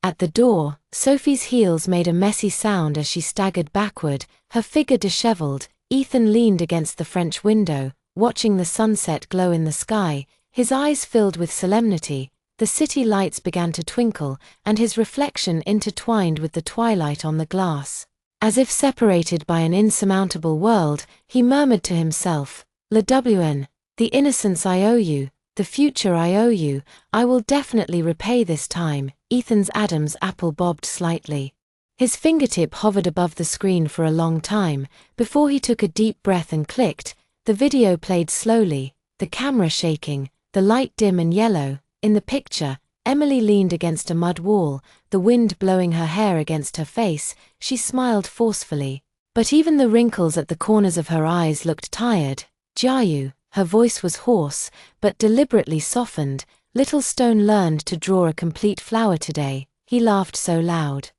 At the door, Sophie's heels made a messy sound as she staggered backward, her figure disheveled. Ethan leaned against the French window, watching the sunset glow in the sky, his eyes filled with solemnity. The city lights began to twinkle, and his reflection intertwined with the twilight on the glass. As if separated by an insurmountable world, he murmured to himself, "Le WN, the innocence I owe you, the future I owe you, I will definitely repay this time." Ethan's Adam's apple bobbed slightly. His fingertip hovered above the screen for a long time, before he took a deep breath and clicked. The video played slowly, the camera shaking, the light dim and yellow. In the picture, Emily leaned against a mud wall, the wind blowing her hair against her face. She smiled forcefully, but even the wrinkles at the corners of her eyes looked tired. "Jiayu," her voice was hoarse, but deliberately softened. "Little Stone learned to draw a complete flower today." He laughed so loud.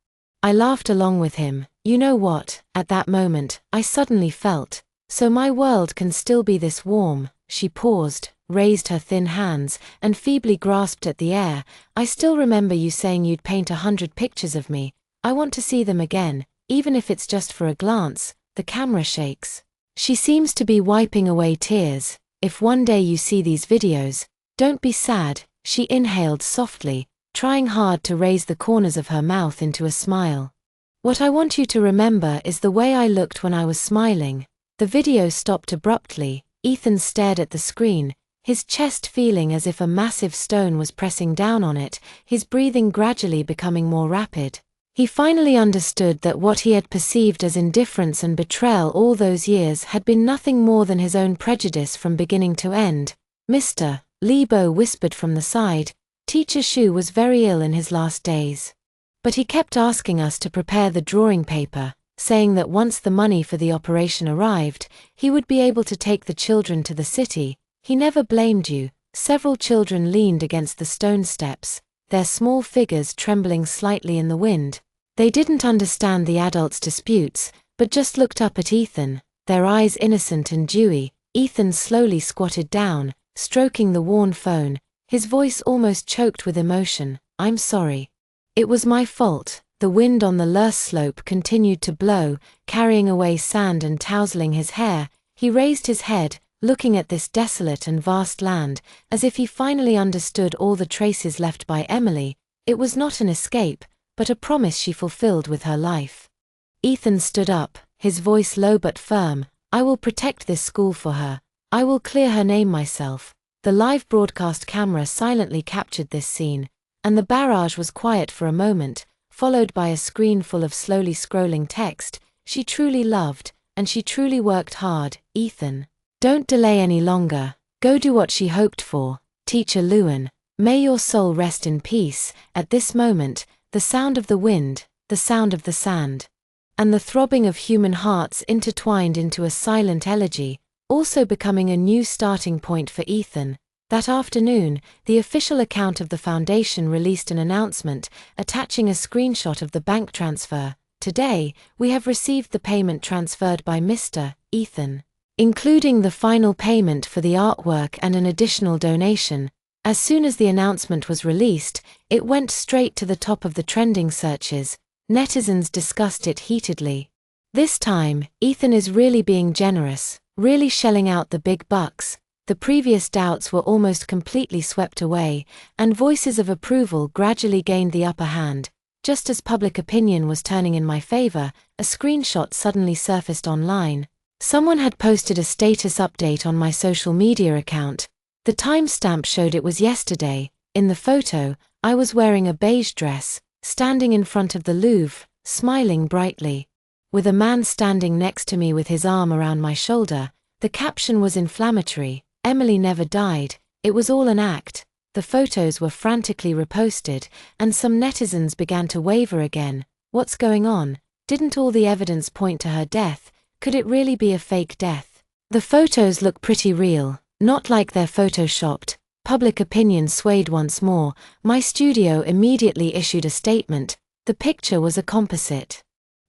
I laughed along with him. You know what, at that moment, I suddenly felt, so my world can still be this warm. She paused, raised her thin hands, and feebly grasped at the air. "I still remember you saying you'd paint 100 pictures of me. I want to see them again, even if it's just for a glance." The camera shakes. She seems to be wiping away tears. "If one day you see these videos, don't be sad." She inhaled softly, trying hard to raise the corners of her mouth into a smile. "What I want you to remember is the way I looked when I was smiling." The video stopped abruptly. Ethan stared at the screen, his chest feeling as if a massive stone was pressing down on it, his breathing gradually becoming more rapid. He finally understood that what he had perceived as indifference and betrayal all those years had been nothing more than his own prejudice from beginning to end. "Mr. Lebo whispered from the side, "Teacher Shu was very ill in his last days. But he kept asking us to prepare the drawing paper, saying that once the money for the operation arrived, he would be able to take the children to the city. He never blamed you." Several children leaned against the stone steps, their small figures trembling slightly in the wind. They didn't understand the adults' disputes, but just looked up at Ethan, their eyes innocent and dewy. Ethan slowly squatted down, stroking the worn phone, his voice almost choked with emotion. "I'm sorry. It was my fault." The wind on the Lurs slope continued to blow, carrying away sand and tousling his hair. He raised his head, looking at this desolate and vast land, as if he finally understood all the traces left by Emily. It was not an escape, but a promise she fulfilled with her life. Ethan stood up, his voice low but firm. "I will protect this school for her. I will clear her name myself." The live broadcast camera silently captured this scene, and the barrage was quiet for a moment, followed by a screen full of slowly scrolling text. "She truly loved, and she truly worked hard. Ethan, don't delay any longer. Go do what she hoped for. Teacher Lewin, may your soul rest in peace." At this moment, the sound of the wind, the sound of the sand, and the throbbing of human hearts intertwined into a silent elegy, also becoming a new starting point for Ethan. That afternoon, the official account of the foundation released an announcement, attaching a screenshot of the bank transfer. "Today, we have received the payment transferred by Mr. Ethan, including the final payment for the artwork and an additional donation." As soon as the announcement was released, it went straight to the top of the trending searches. Netizens discussed it heatedly. "This time, Ethan is really being generous. Really shelling out the big bucks. The previous doubts were almost completely swept away, and voices of approval gradually gained the upper hand. Just as public opinion was turning in my favor, a screenshot suddenly surfaced online. Someone had posted a status update on my social media account. The timestamp showed it was yesterday. In the photo, I was wearing a beige dress, standing in front of the Louvre, smiling brightly. With a man standing next to me with his arm around my shoulder. The caption was inflammatory: "Emily never died, it was all an act." The photos were frantically reposted, and some netizens began to waver again. What's going on? Didn't all the evidence point to her death? Could it really be a fake death? The photos look pretty real, not like they're photoshopped. Public opinion swayed once more. My studio immediately issued a statement. The picture was a composite,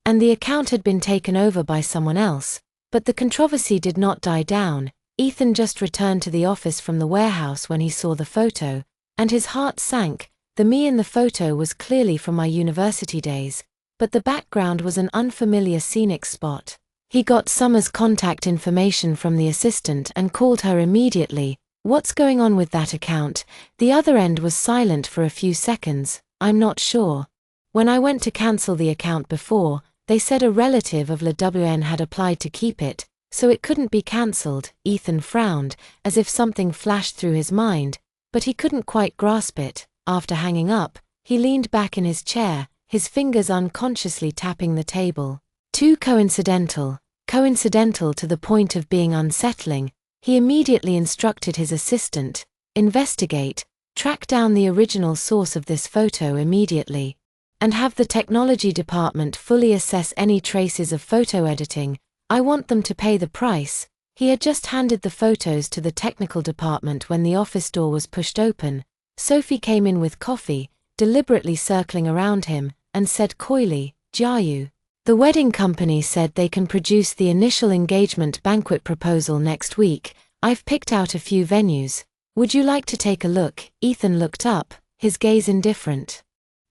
and the account had been taken over by someone else. But the controversy did not die down. Ethan just returned to the office from the warehouse when he saw the photo, and his heart sank. The me in the photo was clearly from my university days, but the background was an unfamiliar scenic spot. He got Summer's contact information from the assistant and called her immediately. "What's going on with that account?" The other end was silent for a few seconds. "I'm not sure. When I went to cancel the account before, they said a relative of LWN had applied to keep it, so it couldn't be cancelled." Ethan frowned, as if something flashed through his mind, but he couldn't quite grasp it. After hanging up, he leaned back in his chair, his fingers unconsciously tapping the table. Too coincidental to the point of being unsettling. He immediately instructed his assistant, "Investigate, track down the original source of this photo immediately, and have the technology department fully assess any traces of photo editing. I want them to pay the price." He had just handed the photos to the technical department when the office door was pushed open. Sophie came in with coffee, deliberately circling around him, and said coyly, "Jiayu. The wedding company said they can produce the initial engagement banquet proposal next week. I've picked out a few venues. Would you like to take a look?" Ethan looked up, his gaze indifferent.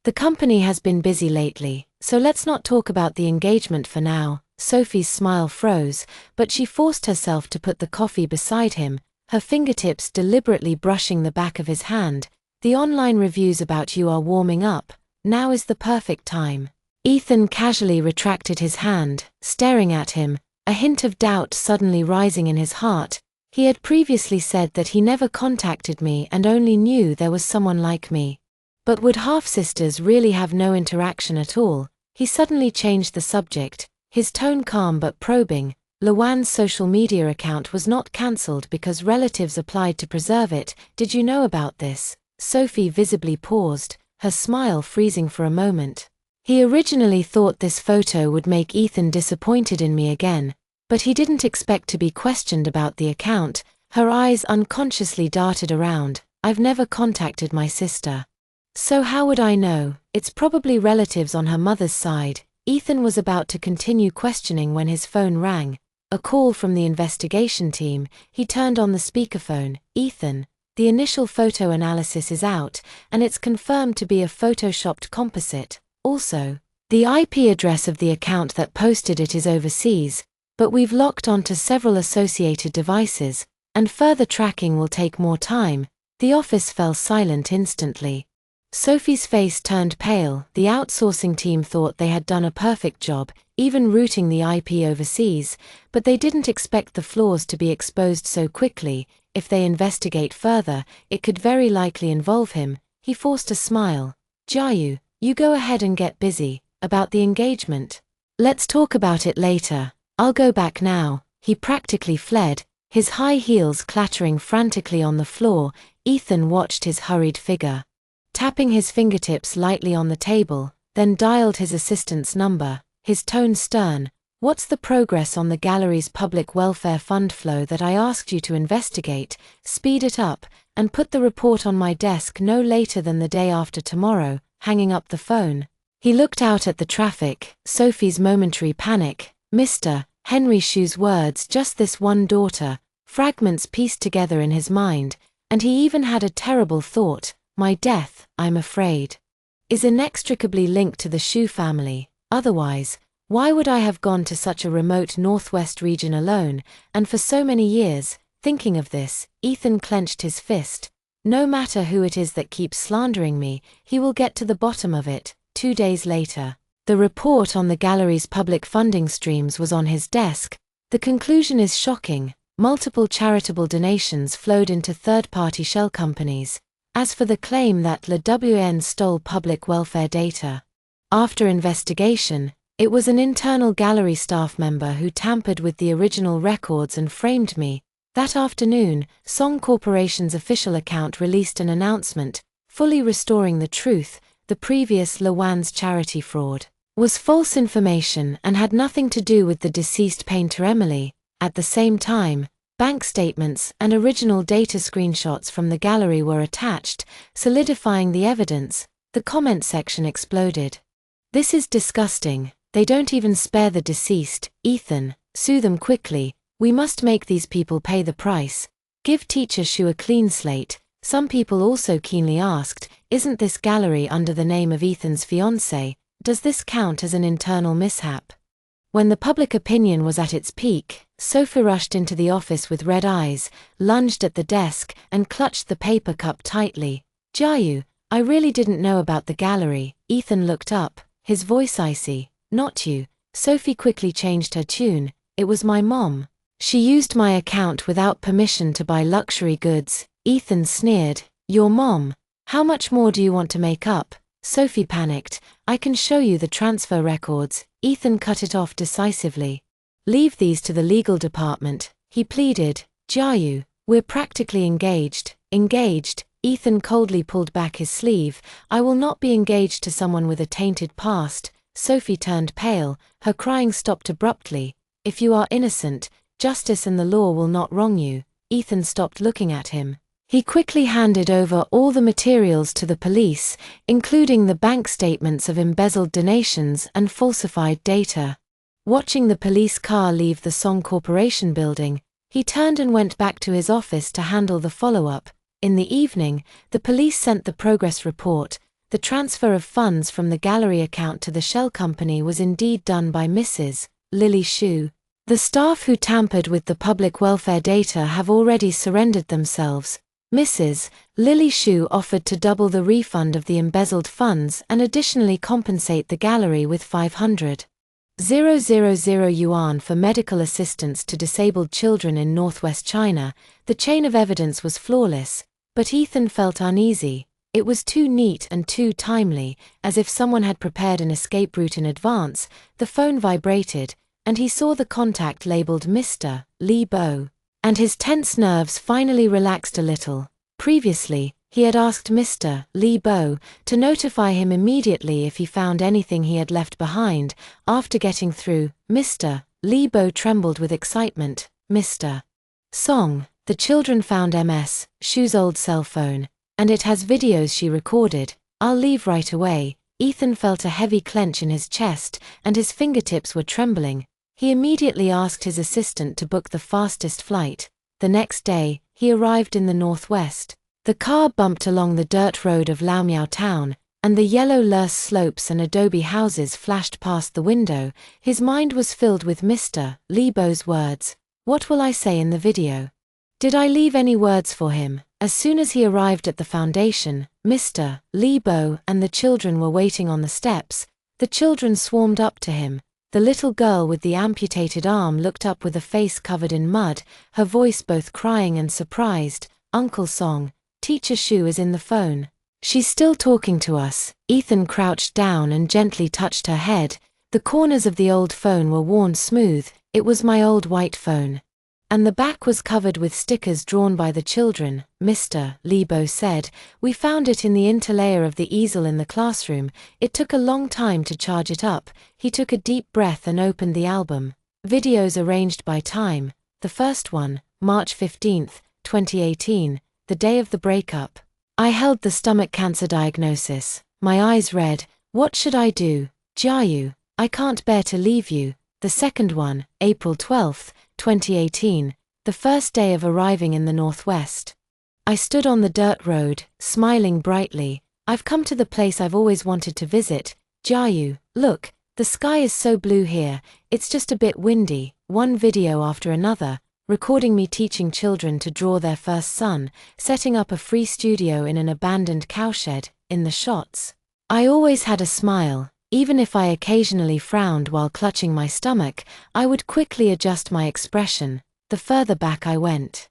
"The company has been busy lately, so let's not talk about the engagement for now." Sophie's smile froze, but she forced herself to put the coffee beside him, her fingertips deliberately brushing the back of his hand. "The online reviews about you are warming up. Now is the perfect time." Ethan casually retracted his hand, staring at him, a hint of doubt suddenly rising in his heart. He had previously said that he never contacted me and only knew there was someone like me. But would half-sisters really have no interaction at all? He suddenly changed the subject, his tone calm but probing. "Lawan's social media account was not cancelled because relatives applied to preserve it. Did you know about this?" Sophie visibly paused, her smile freezing for a moment. He originally thought this photo would make Ethan disappointed in me again, but he didn't expect to be questioned about the account. Her eyes unconsciously darted around. "I've never contacted my sister. So how would I know? It's probably relatives on her mother's side." Ethan was about to continue questioning when his phone rang. A call from the investigation team. He turned on the speakerphone. "Ethan, the initial photo analysis is out, and it's confirmed to be a photoshopped composite. Also, the IP address of the account that posted it is overseas, but we've locked onto several associated devices, and further tracking will take more time." The office fell silent instantly. Sophie's face turned pale. The outsourcing team thought they had done a perfect job, even routing the IP overseas, but they didn't expect the flaws to be exposed so quickly. If they investigate further, it could very likely involve him. He forced a smile. "Jiayu, you go ahead and get busy. About the engagement, let's talk about it later. I'll go back now." He practically fled, his high heels clattering frantically on the floor. Ethan watched his hurried figure, tapping his fingertips lightly on the table, then dialed his assistant's number, his tone stern. "What's the progress on the gallery's public welfare fund flow that I asked you to investigate? Speed it up, and put the report on my desk no later than the day after tomorrow." Hanging up the phone, he looked out at the traffic. Sophie's momentary panic, Mr. Henry Shu's words, just this one daughter, fragments pieced together in his mind, and he even had a terrible thought. My death, I'm afraid, is inextricably linked to the Shu family. Otherwise, Why would I have gone to such a remote northwest region alone, and for so many years? Thinking of this, Ethan clenched his fist. No matter who it is that keeps slandering me, he will get to the bottom of it. 2 days later, the report on the gallery's public funding streams was on his desk. The conclusion is shocking. Multiple charitable donations flowed into third-party shell companies. As for the claim that LWN stole public welfare data, after investigation, it was an internal gallery staff member who tampered with the original records and framed me. That afternoon, Song Corporation's official account released an announcement, fully restoring the truth. The previous Lawan's charity fraud was false information and had nothing to do with the deceased painter Emily. At the same time, bank statements and original data screenshots from the gallery were attached, solidifying the evidence. The comment section exploded. "This is disgusting. They don't even spare the deceased. Ethan, sue them quickly. We must make these people pay the price. Give Teacher Shu a clean slate." Some people also keenly asked, "Isn't this gallery under the name of Ethan's fiancée? Does this count as an internal mishap?" When the public opinion was at its peak, Sophie rushed into the office with red eyes, lunged at the desk, and clutched the paper cup tightly. "Jiayu, I really didn't know about the gallery." Ethan looked up, his voice icy. "Not you." Sophie quickly changed her tune. "It was my mom. She used my account without permission to buy luxury goods." Ethan sneered. "Your mom? How much more do you want to make up?" Sophie panicked. "I can show you the transfer records." Ethan cut it off decisively. "Leave these to the legal department," he pleaded. "Jiayu, we're practically engaged." "Engaged?" Ethan coldly pulled back his sleeve. "I will not be engaged to someone with a tainted past." Sophie turned pale, her crying stopped abruptly. "If you are innocent, justice and the law will not wrong you." Ethan stopped looking at him. He quickly handed over all the materials to the police, including the bank statements of embezzled donations and falsified data. Watching the police car leave the Song Corporation building, he turned and went back to his office to handle the follow-up. In the evening, the police sent the progress report. The transfer of funds from the gallery account to the shell company was indeed done by Mrs. Lily Shu. The staff who tampered with the public welfare data have already surrendered themselves. Mrs. Lily Shu offered to double the refund of the embezzled funds and additionally compensate the gallery with 500,000 yuan for medical assistance to disabled children in northwest China. The chain of evidence was flawless, but Ethan felt uneasy. It was too neat and too timely, as if someone had prepared an escape route in advance. The phone vibrated, and he saw the contact labeled Mr. Li Bo. And his tense nerves finally relaxed a little. Previously, he had asked Mr. Li Bo to notify him immediately if he found anything he had left behind. After getting through, Mr. Li Bo trembled with excitement. "Mr. Song, the children found Ms. Shu's old cell phone, and it has videos she recorded. I'll leave right away." Ethan felt a heavy clench in his chest, and his fingertips were trembling. He immediately asked his assistant to book the fastest flight. The next day, he arrived in the northwest. The car bumped along the dirt road of Laomiao town, and the yellow Lurs slopes and adobe houses flashed past the window. His mind was filled with Mr. Li Bo's words. What will I say in the video? Did I leave any words for him? As soon as he arrived at the foundation, Mr. Li Bo and the children were waiting on the steps. The children swarmed up to him. The little girl with the amputated arm looked up with a face covered in mud, her voice both crying and surprised. "Uncle Song, Teacher Shu is in the phone. She's still talking to us." Ethan crouched down and gently touched her head. The corners of the old phone were worn smooth. "It was my old white phone. And the back was covered with stickers drawn by the children," Mr. Li Bo said. "We found it in the interlayer of the easel in the classroom. It took a long time to charge it up." He took a deep breath and opened the album. Videos arranged by time. The first one, March 15th, 2018, the day of the breakup. "I held the stomach cancer diagnosis. My eyes red. What should I do? Jiayu, I can't bear to leave you." The second one, April 12th, 2018, the first day of arriving in the northwest. "I stood on the dirt road, smiling brightly. I've come to the place I've always wanted to visit. Jiayu, look, The sky is so blue here, it's just a bit windy. One video after another, recording me teaching children to draw their first sun, setting up a free studio in an abandoned cowshed. In the shots, I always had a smile. Even if I occasionally frowned while clutching my stomach, I would quickly adjust my expression. The further back I went,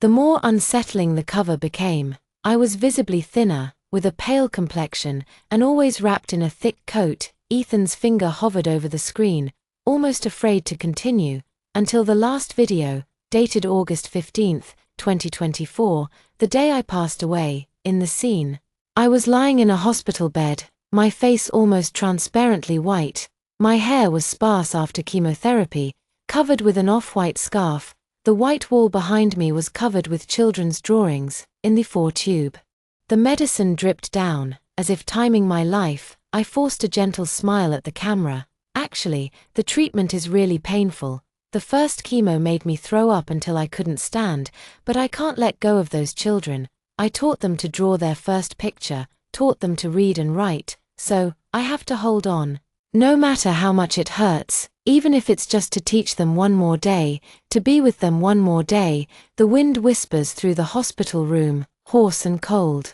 the more unsettling the cover became. I was visibly thinner, with a pale complexion, and always wrapped in a thick coat. Ethan's finger hovered over the screen, almost afraid to continue, until the last video, dated August 15, 2024, the day I passed away. In the scene, I was lying in a hospital bed, my face almost transparently white. My hair was sparse after chemotherapy, covered with an off-white scarf. The white wall behind me was covered with children's drawings, in the 4-tube. The medicine dripped down, as if timing my life. I forced a gentle smile at the camera. Actually, the treatment is really painful. The first chemo made me throw up until I couldn't stand, but I can't let go of those children. I taught them to draw their first picture, taught them to read and write, so I have to hold on. No matter how much it hurts, even if it's just to teach them one more day, to be with them one more day. The wind whispers through the hospital room, hoarse and cold.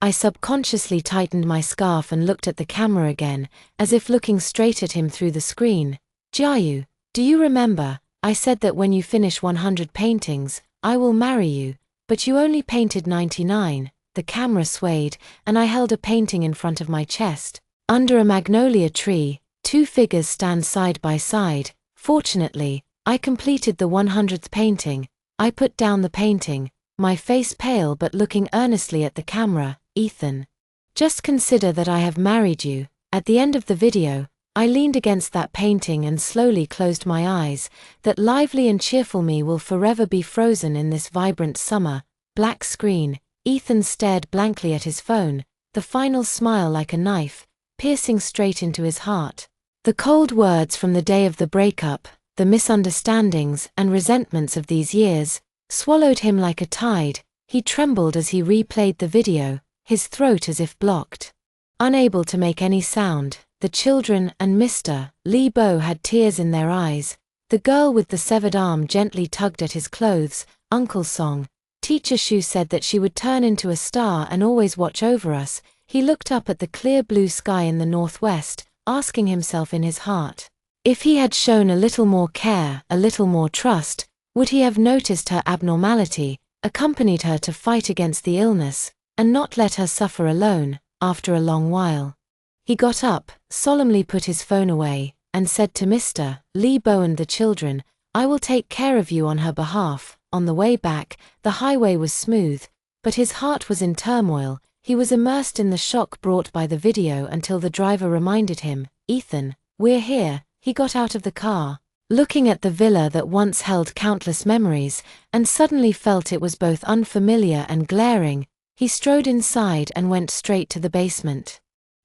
I subconsciously tightened my scarf and looked at the camera again, as if looking straight at him through the screen. Jiayu, do you remember, I said that when you finish 100 paintings, I will marry you, but you only painted 99. The camera swayed, and I held a painting in front of my chest. Under a magnolia tree, two figures stand side by side. Fortunately, I completed the 100th painting. I put down the painting, my face pale but looking earnestly at the camera. Ethan, just consider that I have married you. At the end of the video, I leaned against that painting and slowly closed my eyes. That lively and cheerful me will forever be frozen in this vibrant summer. Black screen. Ethan stared blankly at his phone, the final smile like a knife, piercing straight into his heart. The cold words from the day of the breakup, the misunderstandings and resentments of these years, swallowed him like a tide. He trembled as he replayed the video, his throat as if blocked. Unable to make any sound, the children and Mr. Li Bo had tears in their eyes. The girl with the severed arm gently tugged at his clothes. Uncle Song, Teacher Shu said that she would turn into a star and always watch over us. He looked up at the clear blue sky in the northwest, asking himself in his heart, if he had shown a little more care, a little more trust, would he have noticed her abnormality, accompanied her to fight against the illness, and not let her suffer alone. After a long while, he got up, solemnly put his phone away, and said to Mr. Li Bo and the children, I will take care of you on her behalf. On the way back, the highway was smooth, but his heart was in turmoil. He was immersed in the shock brought by the video until the driver reminded him, Ethan, we're here. He got out of the car, looking at the villa that once held countless memories, and suddenly felt it was both unfamiliar and glaring. He strode inside and went straight to the basement.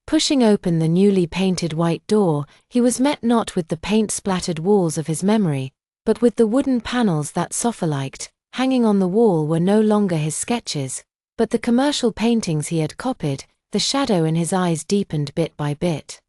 Pushing open the newly painted white door, he was met not with the paint-splattered walls of his memory, but with the wooden panels that Sofa liked. Hanging on the wall were no longer his sketches, but the commercial paintings he had copied. The shadow in his eyes deepened bit by bit.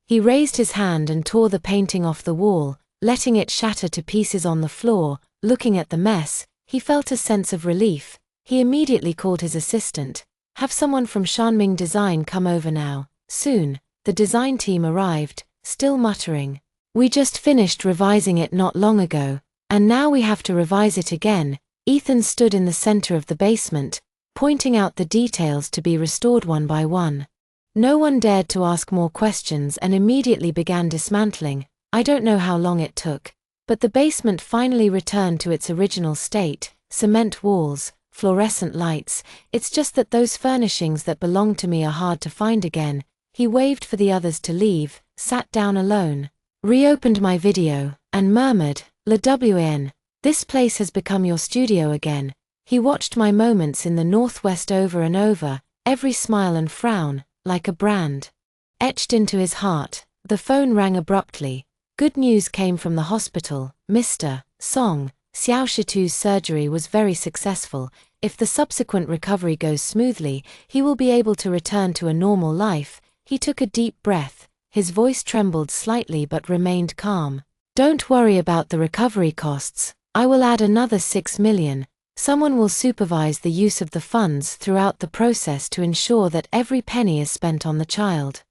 He raised his hand and tore the painting off the wall, letting it shatter to pieces on the floor. Looking at the mess, he felt a sense of relief. He immediately called his assistant. Have someone from Shanming Design come over now. Soon, the design team arrived, still muttering. We just finished revising it not long ago, and now we have to revise it again. Ethan stood in the center of the basement, pointing out the details to be restored one by one. No one dared to ask more questions and immediately began dismantling. I don't know how long it took, but the basement finally returned to its original state. Cement walls, fluorescent lights. It's just that those furnishings that belong to me are hard to find again. He waved for the others to leave, sat down alone, reopened my video, and murmured, LWN, this place has become your studio again. He watched my moments in the northwest over and over, every smile and frown, like a brand, etched into his heart. The phone rang abruptly. Good news came from the hospital. Mr. Song, Xiao Shitu's surgery was very successful. If the subsequent recovery goes smoothly, he will be able to return to a normal life. He took a deep breath. His voice trembled slightly but remained calm. "Don't worry about the recovery costs. I will add another 6 million. Someone will supervise the use of the funds throughout the process to ensure that every penny is spent on the child.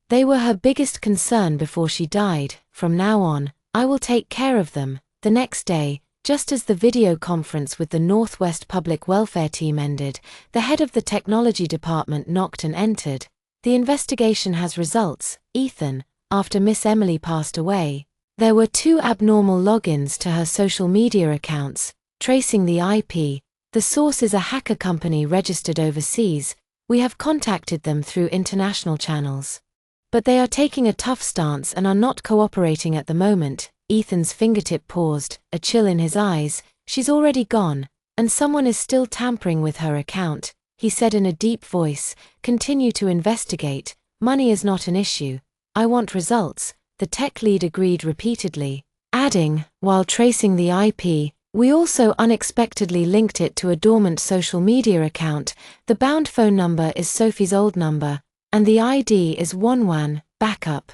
They were her biggest concern before she died. From now on, I will take care of them." The next day, just as the video conference with the Northwest Public Welfare team ended, the head of the technology department knocked and entered. "The investigation has results, Ethan. After Miss Emily passed away, there were 2 abnormal logins to her social media accounts. Tracing the IP, the source is a hacker company registered overseas. We have contacted them through international channels. But they are taking a tough stance and are not cooperating at the moment." Ethan's fingertip paused, a chill in his eyes. "She's already gone, and someone is still tampering with her account," he said in a deep voice. "Continue to investigate. Money is not an issue. I want results." The tech lead agreed repeatedly, adding, "While tracing the IP, we also unexpectedly linked it to a dormant social media account. The bound phone number is Sophie's old number, and the ID is 11. Backup.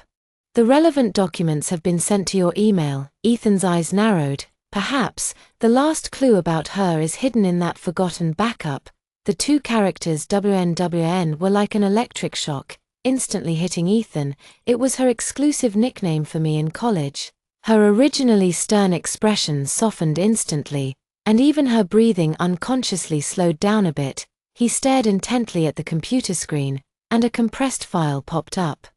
The relevant documents have been sent to your email." Ethan's eyes narrowed. Perhaps the last clue about her is hidden in that forgotten backup. The 2 characters WNWN were like an electric shock, instantly hitting Ethan. "It was her exclusive nickname for me in college." Her originally stern expression softened instantly, and even her breathing unconsciously slowed down a bit. He stared intently at the computer screen, and a compressed file popped up.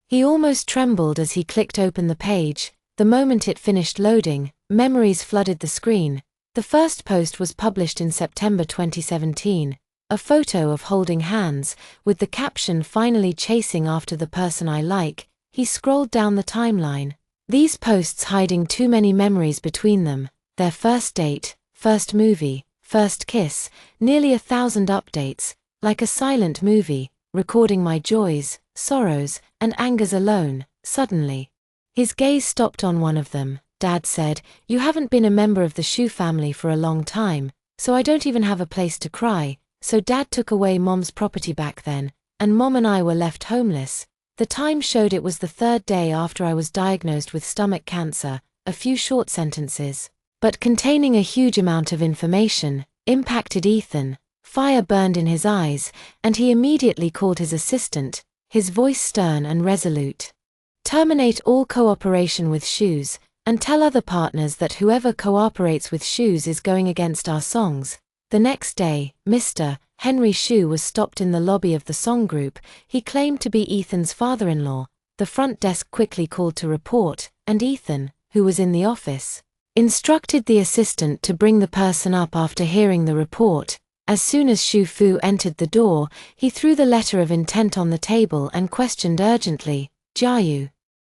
He almost trembled as he clicked open the page. The moment it finished loading, memories flooded the screen. The first post was published in September 2017, a photo of holding hands, with the caption, "Finally chasing after the person I like." He scrolled down the timeline, these posts hiding too many memories between them. Their first date, first movie, first kiss, nearly 1,000 updates, like a silent movie, recording my joys, sorrows, and angers alone. Suddenly, his gaze stopped on one of them. Dad said, "You haven't been a member of the Shu family for a long time, so I don't even have a place to cry." So Dad took away Mom's property back then, and Mom and I were left homeless. The time showed it was the 3rd day after I was diagnosed with stomach cancer. A few short sentences, but containing a huge amount of information, impacted Ethan. Fire burned in his eyes, and he immediately called his assistant, his voice stern and resolute. "Terminate all cooperation with Shus, and tell other partners that whoever cooperates with Shus is going against our songs." The next day, Mr. Henry Shu was stopped in the lobby of the song group. He claimed to be Ethan's father-in-law. The front desk quickly called to report, and Ethan, who was in the office, instructed the assistant to bring the person up after hearing the report. As soon as Shu Fu entered the door, he threw the letter of intent on the table and questioned urgently, "Jiayu,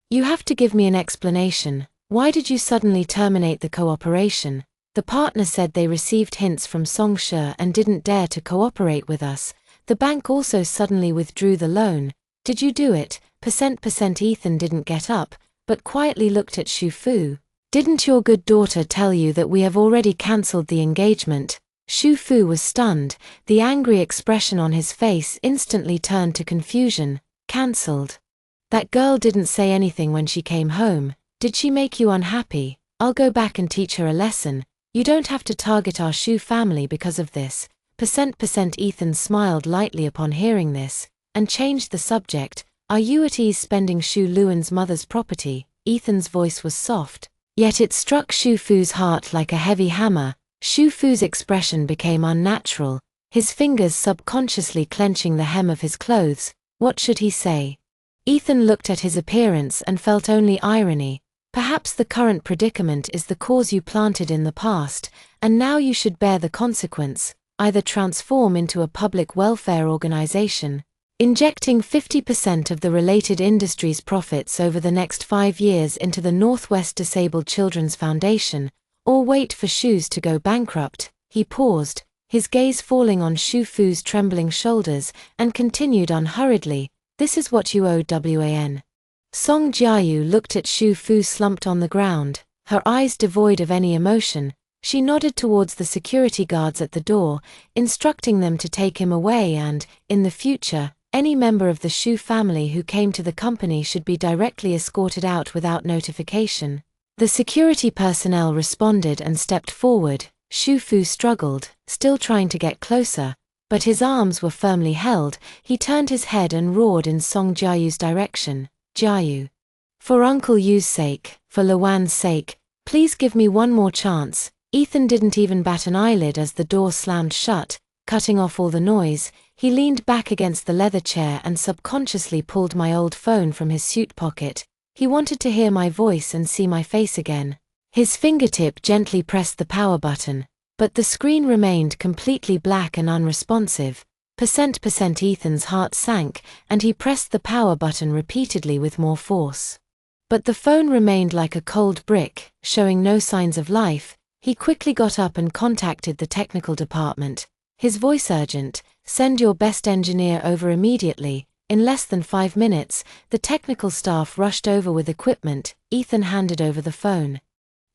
you have to give me an explanation. Why did you suddenly terminate the cooperation?" The partner said they received hints from Song Shi and didn't dare to cooperate with us. The bank also suddenly withdrew the loan. "Did you do it?" Ethan didn't get up, but quietly looked at Shu Fu. "Didn't your good daughter tell you that we have already cancelled the engagement?" Shu Fu was stunned. The angry expression on his face instantly turned to confusion. "Cancelled? That girl didn't say anything when she came home. Did she make you unhappy? I'll go back and teach her a lesson. You don't have to target our Shu family because of this." Ethan smiled lightly upon hearing this, and changed the subject. "Are you at ease spending Shu Luan's mother's property?" Ethan's voice was soft, yet it struck Shu Fu's heart like a heavy hammer. Shu Fu's expression became unnatural, his fingers subconsciously clenching the hem of his clothes. What should he say? Ethan looked at his appearance and felt only irony. "Perhaps the current predicament is the cause you planted in the past, and now you should bear the consequence. Either transform into a public welfare organization, injecting 50% of the related industry's profits over the next 5 years into the Northwest Disabled Children's Foundation, or wait for Shus to go bankrupt." He paused, his gaze falling on Shu Fu's trembling shoulders, and continued unhurriedly, "This is what you owe Wan. Song Jiayu looked at Shu Fu slumped on the ground, her eyes devoid of any emotion. She nodded towards the security guards at the door, instructing them to take him away and, in the future, Any member of the Shu family who came to the company should be directly escorted out without notification. The security personnel responded and stepped forward. Shu Fu struggled, still trying to get closer, but his arms were firmly held. He turned his head and roared in Song Jiayu's direction. Jiayu. For Uncle Yu's sake, for Luan's sake, please give me one more chance. Ethan didn't even bat an eyelid as the door slammed shut, cutting off all the noise. He leaned back against the leather chair and subconsciously pulled my old phone from his suit pocket. He wanted to hear my voice and see my face again. His fingertip gently pressed the power button, but the screen remained completely black and unresponsive. Ethan's heart sank, and he pressed the power button repeatedly with more force. But the phone remained like a cold brick, showing no signs of life. He quickly got up and contacted the technical department. His voice urgent, "Send your best engineer over immediately." In less than 5 minutes, the technical staff rushed over with equipment. Ethan handed over the phone,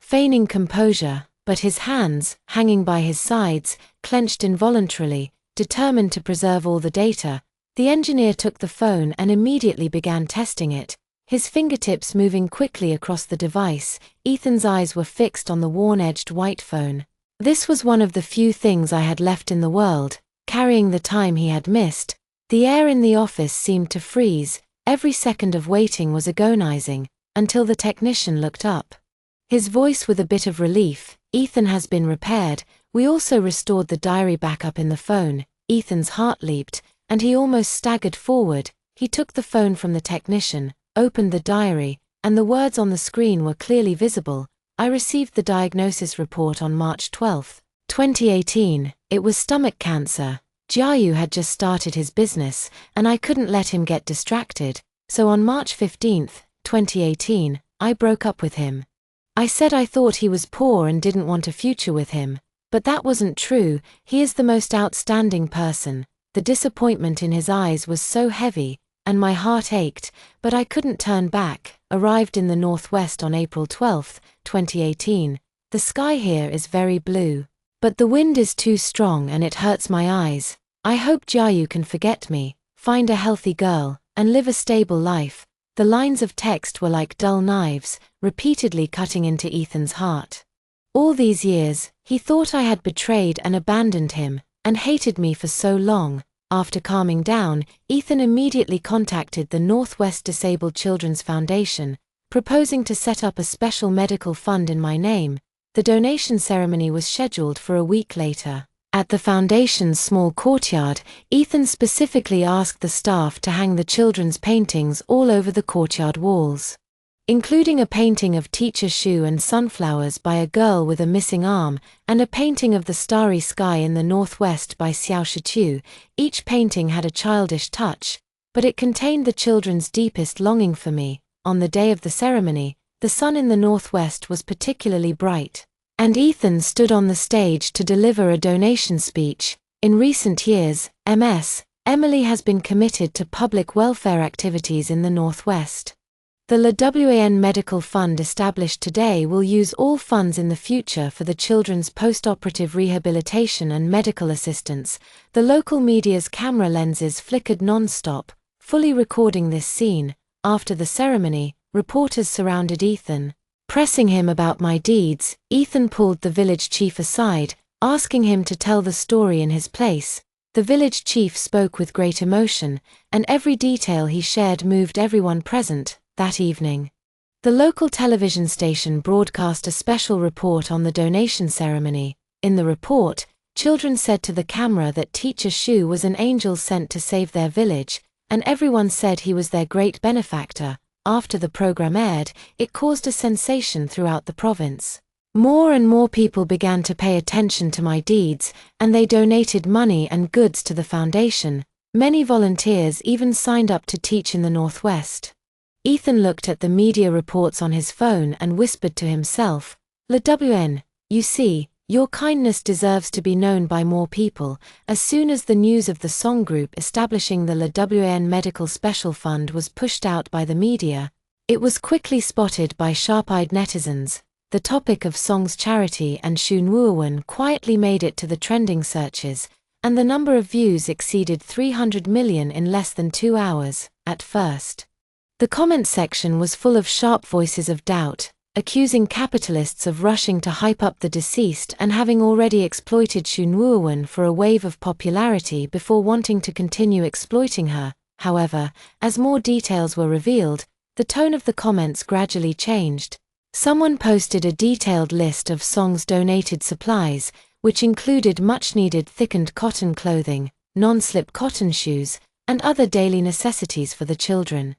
feigning composure, but his hands, hanging by his sides, clenched involuntarily, determined to preserve all the data. The engineer took the phone and immediately began testing it, his fingertips moving quickly across the device. Ethan's eyes were fixed on the worn-edged white phone. This was one of the few things I had left in the world, carrying the time he had missed. The air in the office seemed to freeze. Every second of waiting was agonizing, until the technician looked up. His voice with a bit of relief, "Ethan has been repaired. We also restored the diary backup in the phone." Ethan's heart leaped, and he almost staggered forward. He took the phone from the technician, opened the diary, and the words on the screen were clearly visible. I received the diagnosis report on March 12, 2018. It was stomach cancer. Jiayu had just started his business, and I couldn't let him get distracted, so on March 15, 2018, I broke up with him. I said I thought he was poor and didn't want a future with him, but that wasn't true. He is the most outstanding person. The disappointment in his eyes was so heavy, and my heart ached, but I couldn't turn back. Arrived in the Northwest on April 12, 2018. The sky here is very blue, but the wind is too strong and it hurts my eyes. I hope Jiayu can forget me, find a healthy girl, and live a stable life. The lines of text were like dull knives, repeatedly cutting into Ethan's heart. All these years, he thought I had betrayed and abandoned him, and hated me for so long. After calming down, Ethan immediately contacted the Northwest Disabled Children's Foundation, proposing to set up a special medical fund in my name. The donation ceremony was scheduled for a week later. At the foundation's small courtyard, Ethan specifically asked the staff to hang the children's paintings all over the courtyard walls, including a painting of Teacher Shu and sunflowers by a girl with a missing arm, and a painting of the starry sky in the northwest by Xiao Shichu. Each painting had a childish touch, but it contained the children's deepest longing for me. On the day of the ceremony, the sun in the northwest was particularly bright, and Ethan stood on the stage to deliver a donation speech. In recent years, Emily has been committed to public welfare activities in the Northwest. The LWAN Medical Fund established today will use all funds in the future for the children's post-operative rehabilitation and medical assistance. The local media's camera lenses flickered non-stop, fully recording this scene. After the ceremony, reporters surrounded Ethan, pressing him about my deeds. Ethan pulled the village chief aside, asking him to tell the story in his place. The village chief spoke with great emotion, and every detail he shared moved everyone present. That evening, the local television station broadcast a special report on the donation ceremony. In the report, children said to the camera that Teacher Shu was an angel sent to save their village, and everyone said he was their great benefactor. After the program aired, it caused a sensation throughout the province. More and more people began to pay attention to my deeds, and they donated money and goods to the foundation. Many volunteers even signed up to teach in the Northwest. Ethan looked at the media reports on his phone and whispered to himself, "LWN, you see, your kindness deserves to be known by more people." As soon as the news of the Song Group establishing the LWN Medical Special Fund was pushed out by the media, it was quickly spotted by sharp-eyed netizens. The topic of Song's charity and Shunwuowen quietly made it to the trending searches. and the number of views exceeded 300 million in less than 2 hours. At first, the comment section was full of sharp voices of doubt, accusing capitalists of rushing to hype up the deceased and having already exploited Shu Nuowen for a wave of popularity before wanting to continue exploiting her. However, as more details were revealed, the tone of the comments gradually changed. Someone posted a detailed list of Song's donated supplies, which included much-needed thickened cotton clothing, non-slip cotton shoes, and other daily necessities for the children,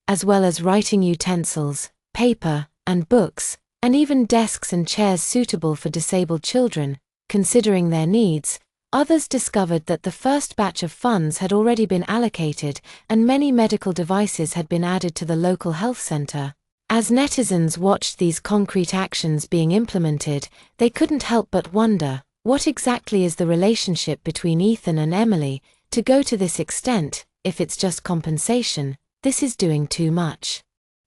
as well as writing utensils, paper, and books, and even desks and chairs suitable for disabled children. Considering their needs, others discovered that the first batch of funds had already been allocated and many medical devices had been added to the local health center. As netizens watched these concrete actions being implemented, they couldn't help but wonder, what exactly is the relationship between Ethan and Emily to go to this extent? If it's just compensation, this is doing too much.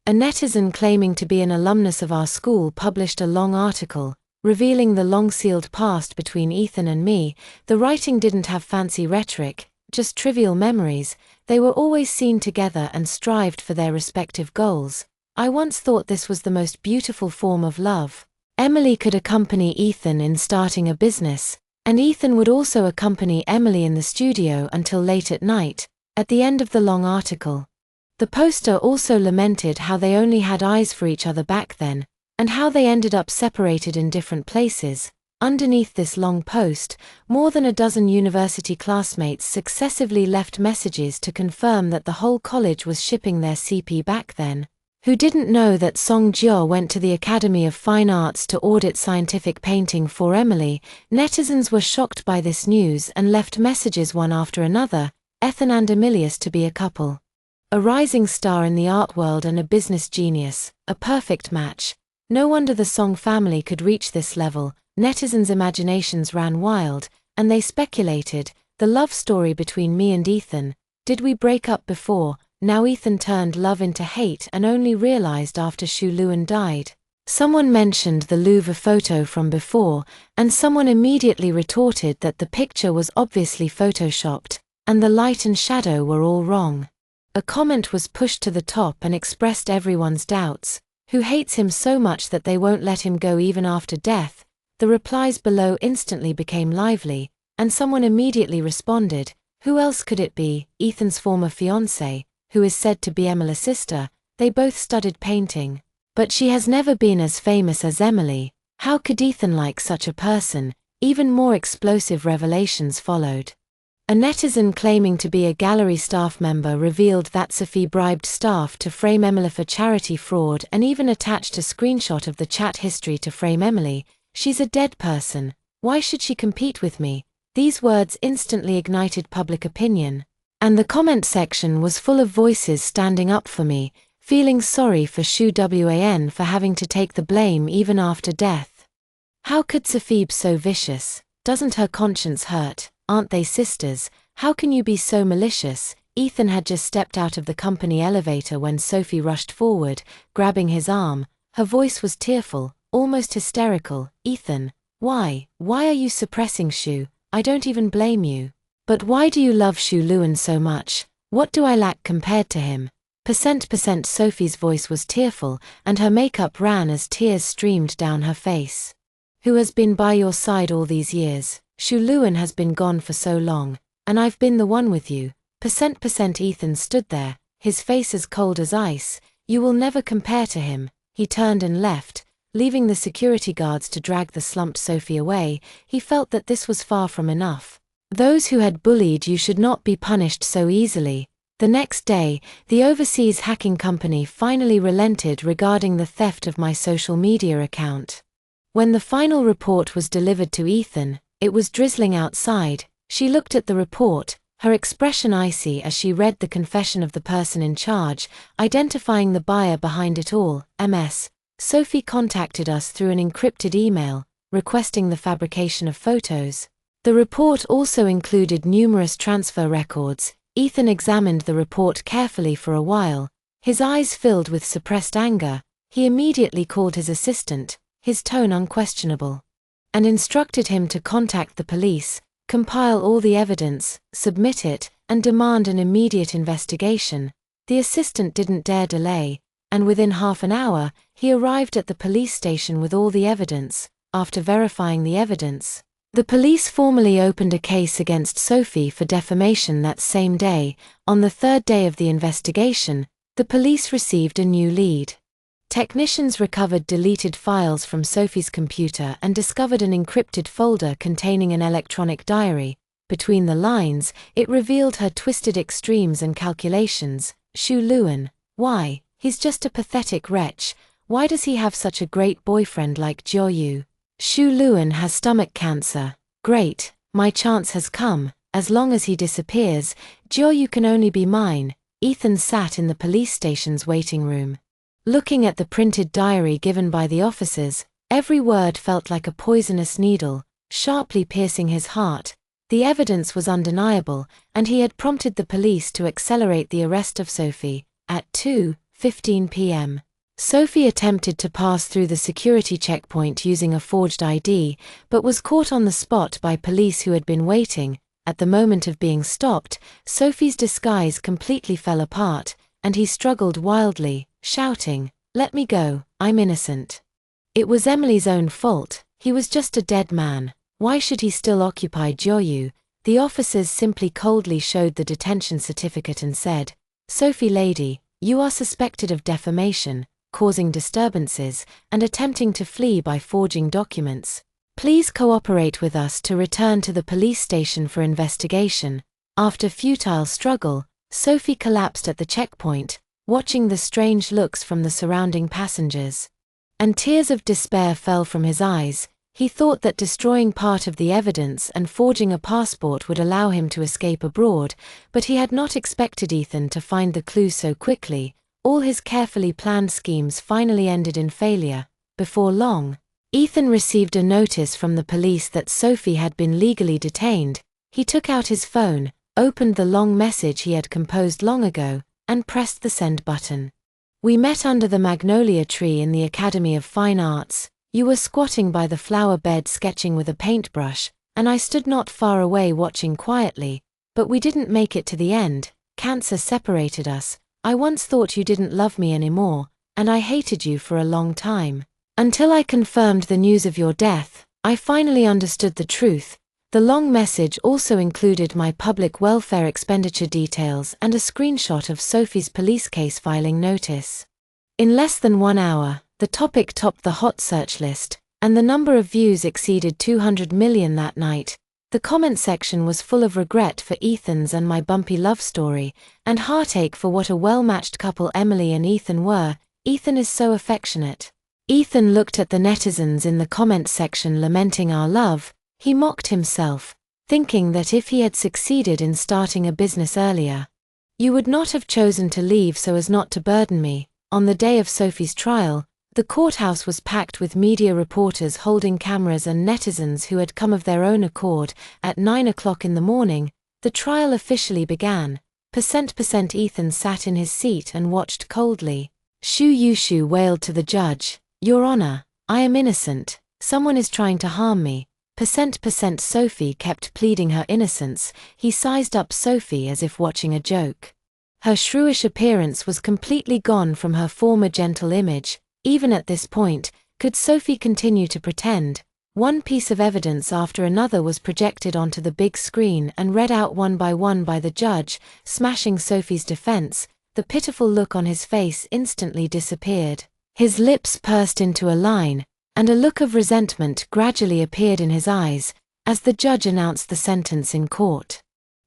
A netizen claiming to be an alumnus of our school published a long article, revealing the long-sealed past between Ethan and me. The writing didn't have fancy rhetoric, just trivial memories. They were always seen together and strived for their respective goals. I once thought this was the most beautiful form of love. Emily could accompany Ethan in starting a business, and Ethan would also accompany Emily in the studio until late at night. At the end of the long article, the poster also lamented how they only had eyes for each other back then, and how they ended up separated in different places. Underneath this long post, more than a dozen university classmates successively left messages to confirm that the whole college was shipping their CP back then. Who didn't know that Song Jio went to the Academy of Fine Arts to audit scientific painting for Emily? Netizens were shocked by this news and left messages one after another. Ethan and Emilius to be a couple. A rising star in the art world and a business genius, a perfect match. No wonder the Song family could reach this level. Netizens' imaginations ran wild, and they speculated, the love story between me and Ethan. Did we break up before? Now Ethan turned love into hate and only realized after Shu Luan died. Someone mentioned the Louvre photo from before, and someone immediately retorted that the picture was obviously photoshopped, and the light and shadow were all wrong. A comment was pushed to the top and expressed everyone's doubts. Who hates him so much that they won't let him go even after death? The replies below instantly became lively, and someone immediately responded, who else could it be? Ethan's former fiancée, who is said to be Emily's sister. They both studied painting. But she has never been as famous as Emily. How could Ethan like such a person? Even more explosive revelations followed. A netizen claiming to be a gallery staff member revealed that Sophie bribed staff to frame Emily for charity fraud and even attached a screenshot of the chat history to frame Emily. She's a dead person. Why should she compete with me? These words instantly ignited public opinion. And the comment section was full of voices standing up for me, feeling sorry for Shu Wan for having to take the blame even after death. How could Sophie be so vicious? Doesn't her conscience hurt? Aren't they sisters? How can you be so malicious? Ethan had just stepped out of the company elevator when Sophie rushed forward, grabbing his arm. Her voice was tearful, almost hysterical. Ethan, why are you suppressing Shu? I don't even blame you. But why do you love Shu Luan so much? What do I lack compared to him? Sophie's voice was tearful, and her makeup ran as tears streamed down her face. Who has been by your side all these years? Shu Luan has been gone for so long, and I've been the one with you. Ethan stood there, his face as cold as ice. You will never compare to him. He turned and left, leaving the security guards to drag the slumped Sophie away. He felt that this was far from enough. Those who had bullied you should not be punished so easily. The next day, the overseas hacking company finally relented regarding the theft of my social media account. When the final report was delivered to Ethan, it was drizzling outside. She looked at the report, her expression icy as she read the confession of the person in charge, identifying the buyer behind it all. MS. Sophie contacted us through an encrypted email, requesting the fabrication of photos. The report also included numerous transfer records. Ethan examined the report carefully for a while, his eyes filled with suppressed anger. He immediately called his assistant, his tone unquestionable, and instructed him to contact the police. compile all the evidence, submit it, and demand an immediate investigation. The assistant didn't dare delay, and within half an hour, he arrived at the police station with all the evidence. After verifying the evidence, the police formally opened a case against Sophie for defamation that same day. On the third day of the investigation, the police received a new lead. Technicians recovered deleted files from Sophie's computer and discovered an encrypted folder containing an electronic diary. Between the lines, it revealed her twisted extremes and calculations. Shu Luan, why? He's just a pathetic wretch. Why does he have such a great boyfriend like Jiu? Shu Luan has stomach cancer. Great, my chance has come. As long as he disappears, Jiu can only be mine. Ethan sat in the police station's waiting room. Looking at the printed diary given by the officers, every word felt like a poisonous needle, sharply piercing his heart. The evidence was undeniable, and he had prompted the police to accelerate the arrest of Sophie. At 2:15 p.m., Sophie attempted to pass through the security checkpoint using a forged ID, but was caught on the spot by police who had been waiting. At the moment of being stopped, Sophie's disguise completely fell apart, and he struggled wildly, shouting, "Let me go, I'm innocent." It was Emily's own fault. He was just a dead man. Why should he still occupy Jiu? The officers simply coldly showed the detention certificate and said, "Sophie lady, you are suspected of defamation, causing disturbances, and attempting to flee by forging documents. Please cooperate with us to return to the police station for investigation." After futile struggle, Sophie collapsed at the checkpoint, watching the strange looks from the surrounding passengers. And tears of despair fell from his eyes. He thought that destroying part of the evidence and forging a passport would allow him to escape abroad, but he had not expected Ethan to find the clue so quickly. All his carefully planned schemes finally ended in failure. Before long, Ethan received a notice from the police that Sophie had been legally detained. He took out his phone, opened the long message he had composed long ago, and pressed the send button. "We met under the magnolia tree in the Academy of Fine Arts. You were squatting by the flower bed sketching with a paintbrush, and I stood not far away watching quietly, but we didn't make it to the end. Cancer separated us. I once thought you didn't love me anymore, and I hated you for a long time. Until I confirmed the news of your death, I finally understood the truth." The long message also included my public welfare expenditure details and a screenshot of Sophie's police case filing notice. In less than 1 hour, the topic topped the hot search list, and the number of views exceeded 200 million that night. The comment section was full of regret for Ethan's and my bumpy love story, and heartache for what a well-matched couple Emily and Ethan were. "Ethan is so affectionate." Ethan looked at the netizens in the comment section lamenting our love. He mocked himself, thinking that if he had succeeded in starting a business earlier, "You would not have chosen to leave so as not to burden me." On the day of Sophie's trial, the courthouse was packed with media reporters holding cameras and netizens who had come of their own accord. At 9 o'clock in the morning, the trial officially began. Ethan sat in his seat and watched coldly. Shu Yushu wailed to the judge, "Your Honor, I am innocent. Someone is trying to harm me." Sophie kept pleading her innocence. He sized up Sophie as if watching a joke. Her shrewish appearance was completely gone from her former gentle image. Even at this point, could Sophie continue to pretend? One piece of evidence after another was projected onto the big screen and read out one by the judge, smashing Sophie's defense. The pitiful look on his face instantly disappeared. His lips pursed into a line, and a look of resentment gradually appeared in his eyes as the judge announced the sentence in court.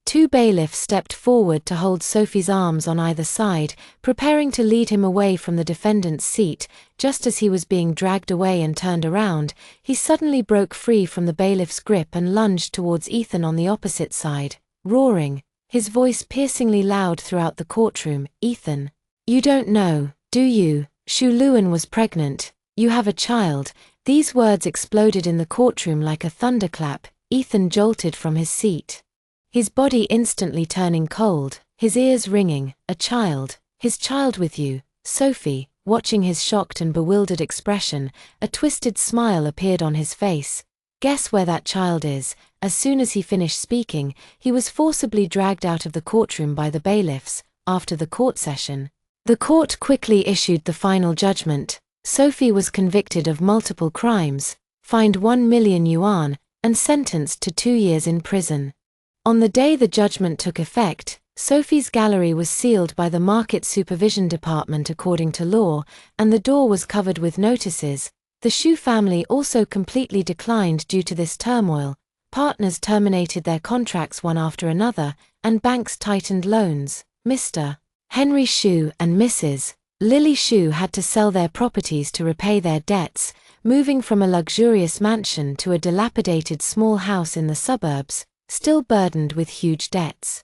2 bailiffs stepped forward to hold Sophie's arms on either side, preparing to lead him away from the defendant's seat. Just as he was being dragged away and turned around, he suddenly broke free from the bailiff's grip and lunged towards Ethan on the opposite side, roaring, his voice piercingly loud throughout the courtroom, "Ethan, you don't know, do you? Shu Luan was pregnant. You have a child." These words exploded in the courtroom like a thunderclap. Ethan jolted from his seat, his body instantly turning cold, his ears ringing. "A child? His child with you?" Sophie, watching his shocked and bewildered expression, a twisted smile appeared on his face. Guess where that child is?" As soon as he finished speaking, he was forcibly dragged out of the courtroom by the bailiffs. After the court session, the court quickly issued the final judgment. Sophie was convicted of multiple crimes, fined 1 million yuan, and sentenced to 2 years in prison. On the day the judgment took effect, Sophie's gallery was sealed by the Market Supervision Department according to law, and the door was covered with notices. The Shu family also completely declined due to this turmoil. Partners terminated their contracts one after another, and banks tightened loans. Mr. Henry Shu and Mrs. Lily Shu had to sell their properties to repay their debts, moving from a luxurious mansion to a dilapidated small house in the suburbs, still burdened with huge debts.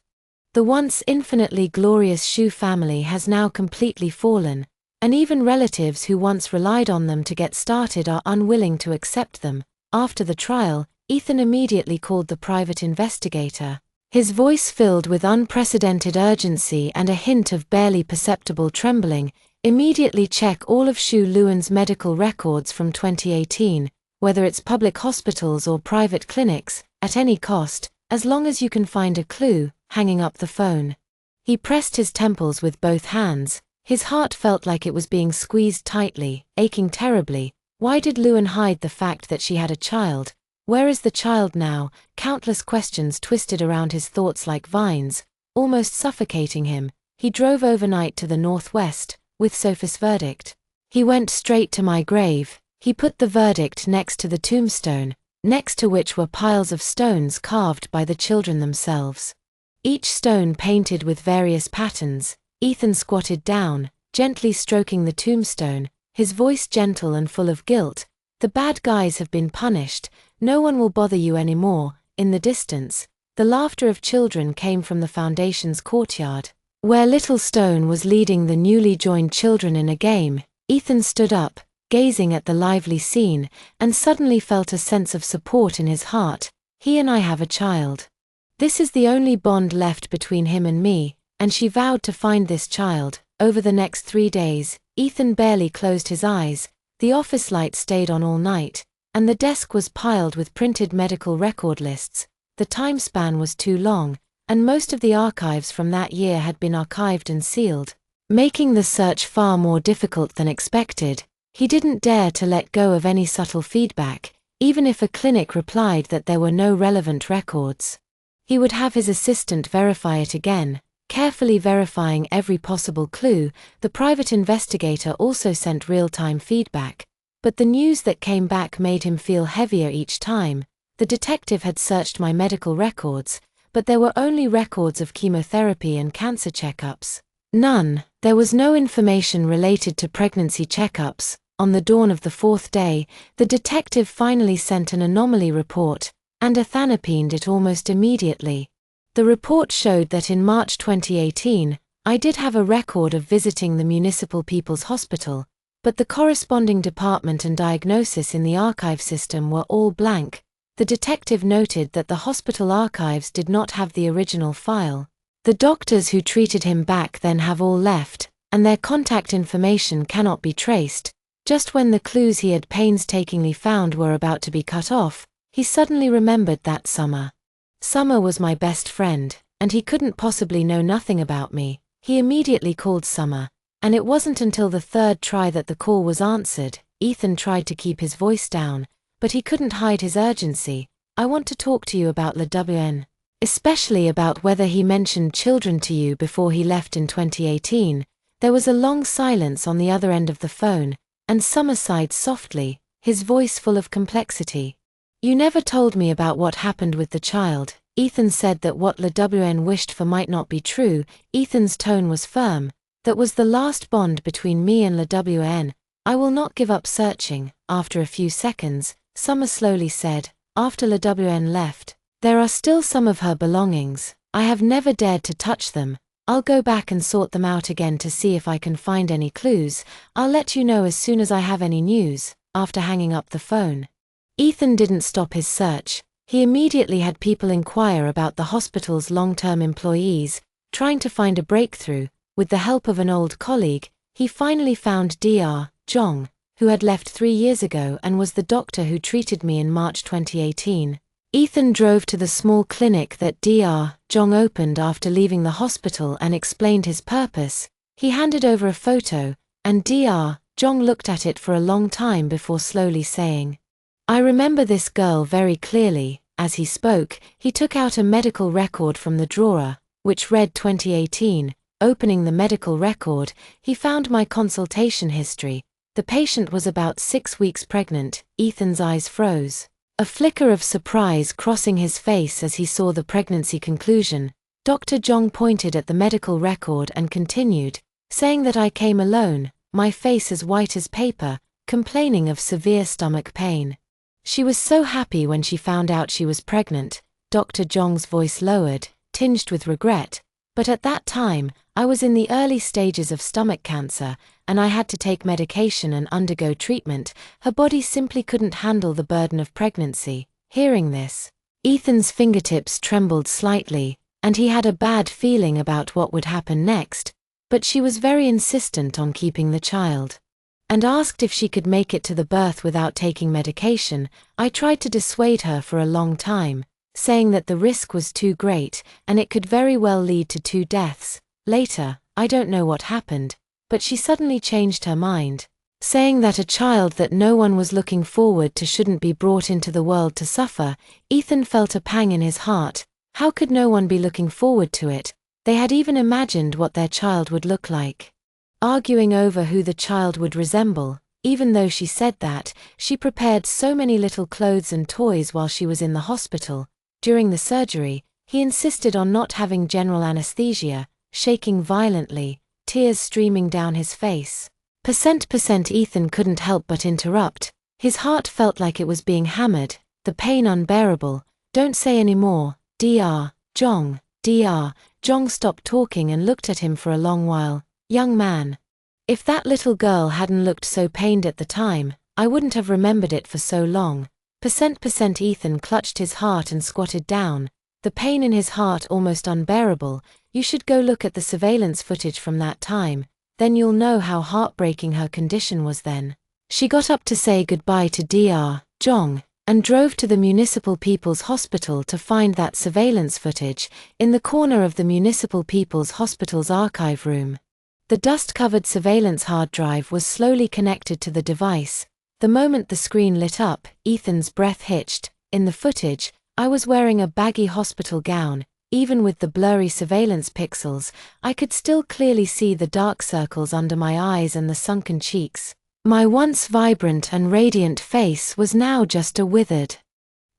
The once infinitely glorious Shu family has now completely fallen, and even relatives who once relied on them to get started are unwilling to accept them. After the trial, Ethan immediately called the private investigator. His voice filled with unprecedented urgency and a hint of barely perceptible trembling. "Immediately check all of Shu Luan's medical records from 2018, whether it's public hospitals or private clinics, at any cost, as long as you can find a clue." Hanging up the phone, he pressed his temples with both hands. His heart felt like it was being squeezed tightly, aching terribly. Why did Luan hide the fact that she had a child? Where is the child now? Countless questions twisted around his thoughts like vines, almost suffocating him. He drove overnight to the northwest, with Sophie's verdict. He went straight to my grave. He put the verdict next to the tombstone, next to which were piles of stones carved by the children themselves. Each stone painted with various patterns. Ethan squatted down, gently stroking the tombstone, his voice gentle and full of guilt. "The bad guys have been punished. No one will bother you anymore." In the distance, the laughter of children came from the foundation's courtyard, where Little Stone was leading the newly joined children in a game. Ethan stood up, gazing at the lively scene, and suddenly felt a sense of support in his heart. He and I have a child. This is the only bond left between him and me, and she vowed to find this child. Over the next 3 days, Ethan barely closed his eyes. The office light stayed on all night, and the desk was piled with printed medical record lists. The time span was too long, and most of the archives from that year had been archived and sealed, making the search far more difficult than expected. He didn't dare to let go of any subtle feedback, even if a clinic replied that there were no relevant records. He would have his assistant verify it again, carefully verifying every possible clue. The private investigator also sent real-time feedback, but the news that came back made him feel heavier each time. The detective had searched my medical records, but there were only records of chemotherapy and cancer checkups. None. There was no information related to pregnancy checkups. On the dawn of the 4th day, the detective finally sent an anomaly report, and athanapined it almost immediately. The report showed that in March 2018, I did have a record of visiting the Municipal People's Hospital, but the corresponding department and diagnosis in the archive system were all blank. The detective noted that the hospital archives did not have the original file. The doctors who treated him back then have all left, and their contact information cannot be traced. Just when the clues he had painstakingly found were about to be cut off, he suddenly remembered that Summer. Summer was my best friend, and he couldn't possibly know nothing about me. He immediately called Summer, and it wasn't until the 3rd try that the call was answered. Ethan tried to keep his voice down, but he couldn't hide his urgency. "I want to talk to you about Le WN, especially about whether he mentioned children to you before he left in 2018. There was a long silence on the other end of the phone, and Summer sighed softly, his voice full of complexity. "You never told me about what happened with the child." Ethan said that what Le WN wished for might not be true. Ethan's tone was firm. "That was the last bond between me and Le WN. I will not give up searching." After a few seconds, Summer slowly said, "After Le WN left, there are still some of her belongings. I have never dared to touch them. I'll go back and sort them out again to see if I can find any clues. I'll let you know as soon as I have any news." After hanging up the phone, Ethan didn't stop his search. He immediately had people inquire about the hospital's long-term employees, trying to find a breakthrough. With the help of an old colleague, he finally found Dr. Zhong. who had left 3 years ago and was the doctor who treated me in March 2018. Ethan drove to the small clinic that Dr. Jong opened after leaving the hospital and explained his purpose. He handed over a photo, and Dr. Jong looked at it for a long time before slowly saying, "I remember this girl very clearly." As he spoke, he took out a medical record from the drawer, which read 2018. Opening the medical record, he found my consultation history. The patient was about 6 weeks pregnant. Ethan's eyes froze, a flicker of surprise crossing his face as he saw the pregnancy conclusion. Dr. Jong pointed at the medical record and continued, saying that I came alone, my face as white as paper, complaining of severe stomach pain. She was so happy when she found out she was pregnant. Dr. Jong's voice lowered, tinged with regret, but at that time, I was in the early stages of stomach cancer, and I had to take medication and undergo treatment. Her body simply couldn't handle the burden of pregnancy. Hearing this, Ethan's fingertips trembled slightly, and he had a bad feeling about what would happen next, but she was very insistent on keeping the child, and asked if she could make it to the birth without taking medication. I tried to dissuade her for a long time, saying that the risk was too great, and it could very well lead to 2 deaths. Later, I don't know what happened, but she suddenly changed her mind, saying that a child that no one was looking forward to shouldn't be brought into the world to suffer. Ethan felt a pang in his heart. How could no one be looking forward to it? They had even imagined what their child would look like, arguing over who the child would resemble. Even though she said that, she prepared so many little clothes and toys while she was in the hospital. During the surgery, he insisted on not having general anesthesia, shaking violently, tears streaming down his face. Ethan couldn't help but interrupt. His heart felt like it was being hammered, the pain unbearable. "Don't say any more, Dr. Jong." Dr. Jong stopped talking and looked at him for a long while. "Young man, if that little girl hadn't looked so pained at the time, I wouldn't have remembered it for so long." Ethan clutched his heart and squatted down, the pain in his heart almost unbearable. "You should go look at the surveillance footage from that time, then you'll know how heartbreaking her condition was then." She got up to say goodbye to Dr. Jong, and drove to the Municipal People's Hospital to find that surveillance footage, in the corner of the Municipal People's Hospital's archive room. The dust-covered surveillance hard drive was slowly connected to the device. The moment the screen lit up, Ethan's breath hitched. In the footage, I was wearing a baggy hospital gown. Even with the blurry surveillance pixels, I could still clearly see the dark circles under my eyes and the sunken cheeks. My once vibrant and radiant face was now just a withered,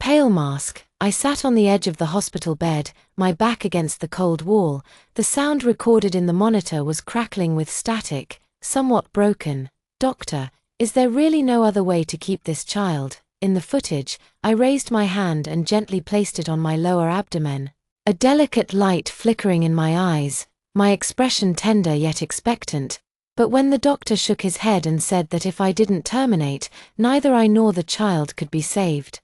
pale mask. I sat on the edge of the hospital bed, my back against the cold wall. The sound recorded in the monitor was crackling with static, somewhat broken. "Doctor, is there really no other way to keep this child?" In the footage, I raised my hand and gently placed it on my lower abdomen, a delicate light flickering in my eyes, my expression tender yet expectant. But when the doctor shook his head and said that if I didn't terminate, neither I nor the child could be saved.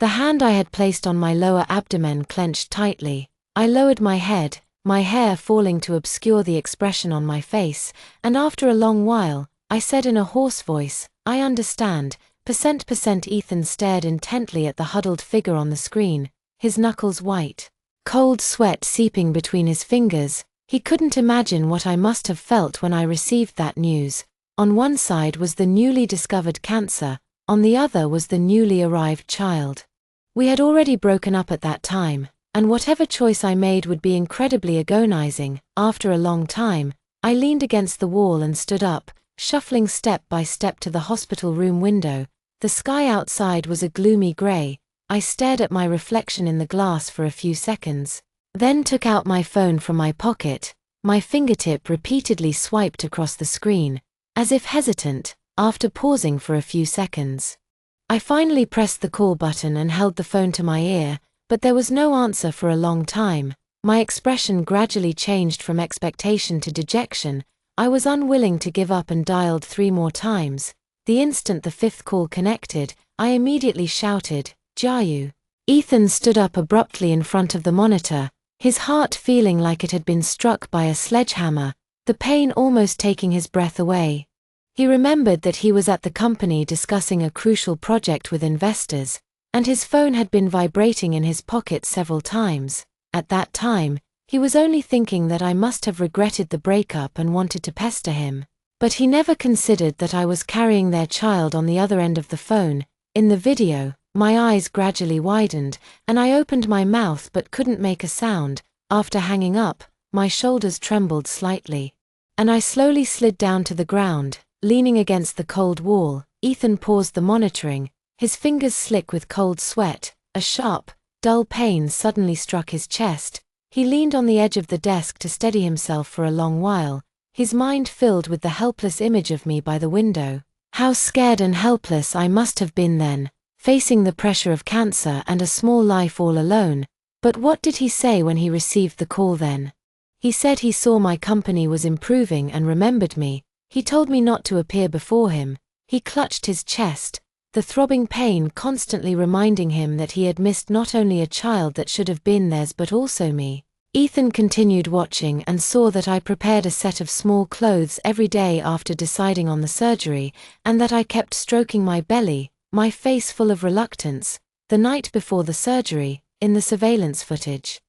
The hand I had placed on my lower abdomen clenched tightly. I lowered my head, my hair falling to obscure the expression on my face, and after a long while, I said in a hoarse voice, "I understand." Ethan stared intently at the huddled figure on the screen, his knuckles white, cold sweat seeping between his fingers. He couldn't imagine what I must have felt when I received that news. On one side was the newly discovered cancer, on the other was the newly arrived child. We had already broken up at that time, and whatever choice I made would be incredibly agonizing. After a long time, I leaned against the wall and stood up, shuffling step by step to the hospital room window. The sky outside was a gloomy gray. I stared at my reflection in the glass for a few seconds, then took out my phone from my pocket. My fingertip repeatedly swiped across the screen, as if hesitant. After pausing for a few seconds, I finally pressed the call button and held the phone to my ear, but there was no answer for a long time. My expression gradually changed from expectation to dejection. I was unwilling to give up and dialed 3 more times. The instant the 5th call connected, I immediately shouted, "Jayu." Ethan stood up abruptly in front of the monitor, his heart feeling like it had been struck by a sledgehammer, the pain almost taking his breath away. He remembered that he was at the company discussing a crucial project with investors, and his phone had been vibrating in his pocket several times. At that time, he was only thinking that I must have regretted the breakup and wanted to pester him. But he never considered that I was carrying their child on the other end of the phone. In the video, my eyes gradually widened, and I opened my mouth but couldn't make a sound. After hanging up, my shoulders trembled slightly, and I slowly slid down to the ground, leaning against the cold wall. Ethan paused the monitoring, his fingers slick with cold sweat. A sharp, dull pain suddenly struck his chest. He leaned on the edge of the desk to steady himself for a long while, his mind filled with the helpless image of me by the window. How scared and helpless I must have been then, facing the pressure of cancer and a small life all alone. But what did he say when he received the call then? He said he saw my company was improving and remembered me. He told me not to appear before him. He clutched his chest, the throbbing pain constantly reminding him that he had missed not only a child that should have been theirs but also me. Ethan continued watching and saw that I prepared a set of small clothes every day after deciding on the surgery, and that I kept stroking my belly, my face full of reluctance, the night before the surgery, in the surveillance footage.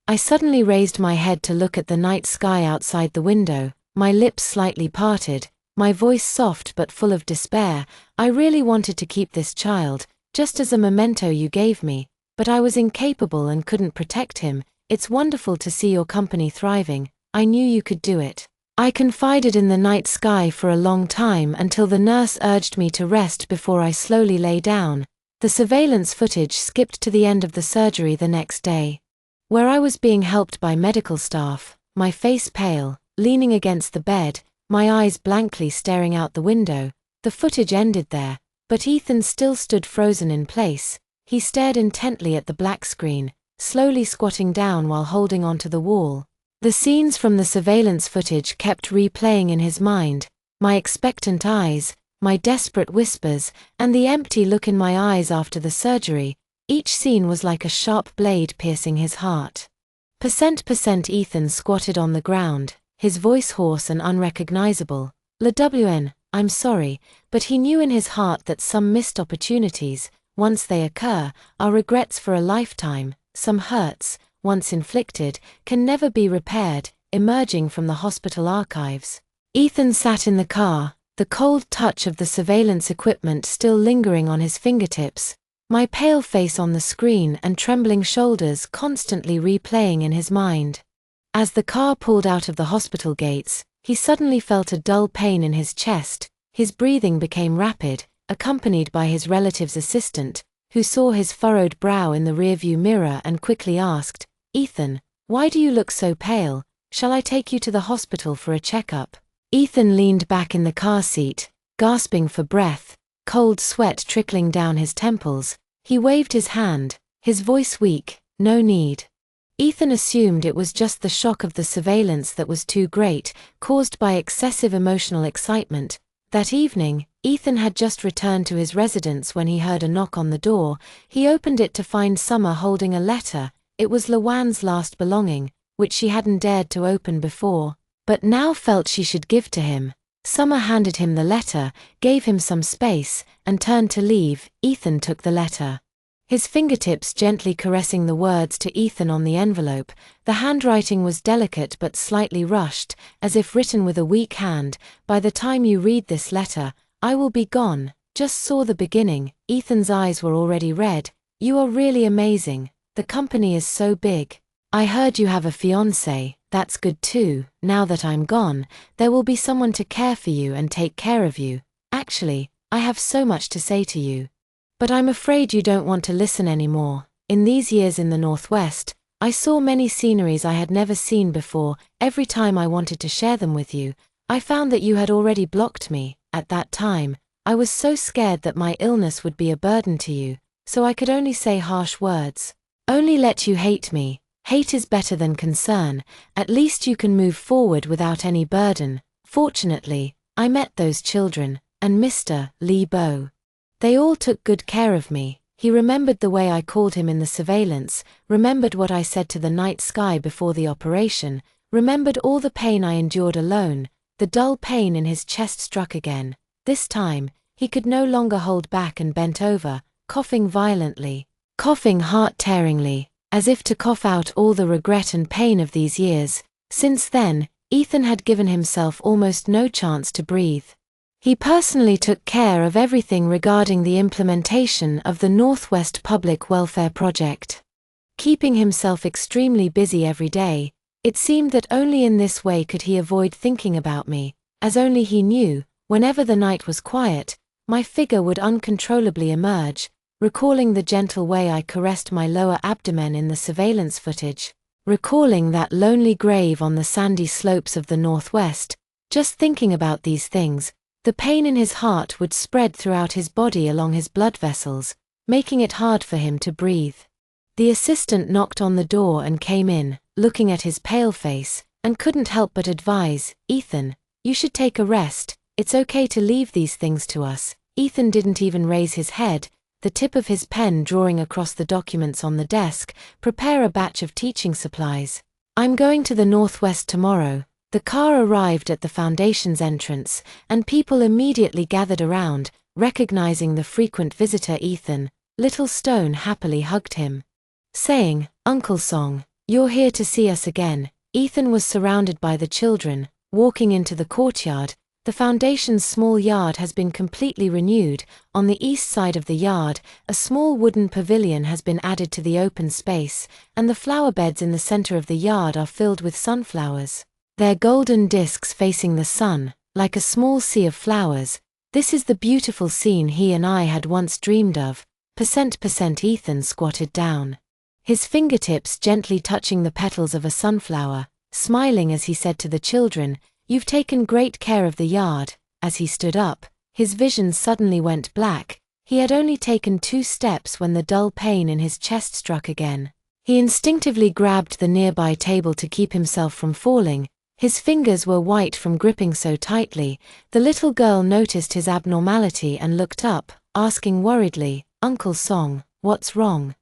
I suddenly raised my head to look at the night sky outside the window, my lips slightly parted, my voice soft but full of despair. I really wanted to keep this child, just as a memento you gave me, but I was incapable and couldn't protect him. It's wonderful to see your company thriving. I knew you could do it. I confided in the night sky for a long time until the nurse urged me to rest before I slowly lay down. The surveillance footage skipped to the end of the surgery the next day, where I was being helped by medical staff, my face pale, leaning against the bed, my eyes blankly staring out the window. The footage ended there, but Ethan still stood frozen in place. He stared intently at the black screen, slowly squatting down while holding onto the wall. The scenes from the surveillance footage kept replaying in his mind, my expectant eyes, my desperate whispers, and the empty look in my eyes after the surgery. Each scene was like a sharp blade piercing his heart. Ethan squatted on the ground, his voice hoarse and unrecognizable. LWN, I'm sorry, but he knew in his heart that some missed opportunities, once they occur, are regrets for a lifetime. Some hurts, once inflicted, can never be repaired. Emerging from the hospital archives, Ethan sat in the car, the cold touch of the surveillance equipment still lingering on his fingertips, my pale face on the screen and trembling shoulders constantly replaying in his mind. As the car pulled out of the hospital gates, he suddenly felt a dull pain in his chest. His breathing became rapid, accompanied by his relative's assistant, who saw his furrowed brow in the rearview mirror and quickly asked, Ethan, why do you look so pale? Shall I take you to the hospital for a checkup? Ethan leaned back in the car seat, gasping for breath, cold sweat trickling down his temples. He waved his hand, his voice weak, no need. Ethan assumed it was just the shock of the surveillance that was too great, caused by excessive emotional excitement. That evening, Ethan had just returned to his residence when he heard a knock on the door. He opened it to find Summer holding a letter. It was Lawan's last belonging, which she hadn't dared to open before, but now felt she should give to him. Summer handed him the letter, gave him some space, and turned to leave. Ethan took the letter, his fingertips gently caressing the words to Ethan on the envelope. The handwriting was delicate but slightly rushed, as if written with a weak hand. By the time you read this letter, I will be gone. Just saw the beginning. Ethan's eyes were already red. You are really amazing. The company is so big. I heard you have a fiancé. That's good too. Now that I'm gone, there will be someone to care for you and take care of you. Actually, I have so much to say to you. But I'm afraid you don't want to listen anymore. In these years in the Northwest, I saw many sceneries I had never seen before. Every time I wanted to share them with you, I found that you had already blocked me. At that time, I was so scared that my illness would be a burden to you, so I could only say harsh words. Only let you hate me. Hate is better than concern. At least you can move forward without any burden. Fortunately, I met those children, and Mr. Lee Bo. They all took good care of me. He remembered the way I called him in the surveillance, remembered what I said to the night sky before the operation, remembered all the pain I endured alone. The dull pain in his chest struck again. This time, he could no longer hold back and bent over, coughing violently, coughing heart-tearingly, as if to cough out all the regret and pain of these years. Since then, Ethan had given himself almost no chance to breathe. He personally took care of everything regarding the implementation of the Northwest Public Welfare Project. Keeping himself extremely busy every day, it seemed that only in this way could he avoid thinking about me, as only he knew, whenever the night was quiet, my figure would uncontrollably emerge, recalling the gentle way I caressed my lower abdomen in the surveillance footage, recalling that lonely grave on the sandy slopes of the Northwest. Just thinking about these things, the pain in his heart would spread throughout his body along his blood vessels, making it hard for him to breathe. The assistant knocked on the door and came in, looking at his pale face, and couldn't help but advise, "Ethan, you should take a rest. It's okay to leave these things to us." Ethan didn't even raise his head, the tip of his pen drawing across the documents on the desk. "Prepare a batch of teaching supplies. I'm going to the Northwest tomorrow." The car arrived at the foundation's entrance, and people immediately gathered around, recognizing the frequent visitor Ethan. Little Stone happily hugged him, saying, "Uncle Song, you're here to see us again." Ethan was surrounded by the children, walking into the courtyard. The foundation's small yard has been completely renewed. On the east side of the yard, a small wooden pavilion has been added to the open space, and the flower beds in the center of the yard are filled with sunflowers, their golden discs facing the sun, like a small sea of flowers. This is the beautiful scene he and I had once dreamed of. Ethan squatted down, his fingertips gently touching the petals of a sunflower, smiling as he said to the children, "You've taken great care of the yard." As he stood up, his vision suddenly went black. He had only taken 2 steps when the dull pain in his chest struck again. He instinctively grabbed the nearby table to keep himself from falling. His fingers were white from gripping so tightly. The little girl noticed his abnormality and looked up, asking worriedly, "Uncle Song, what's wrong?"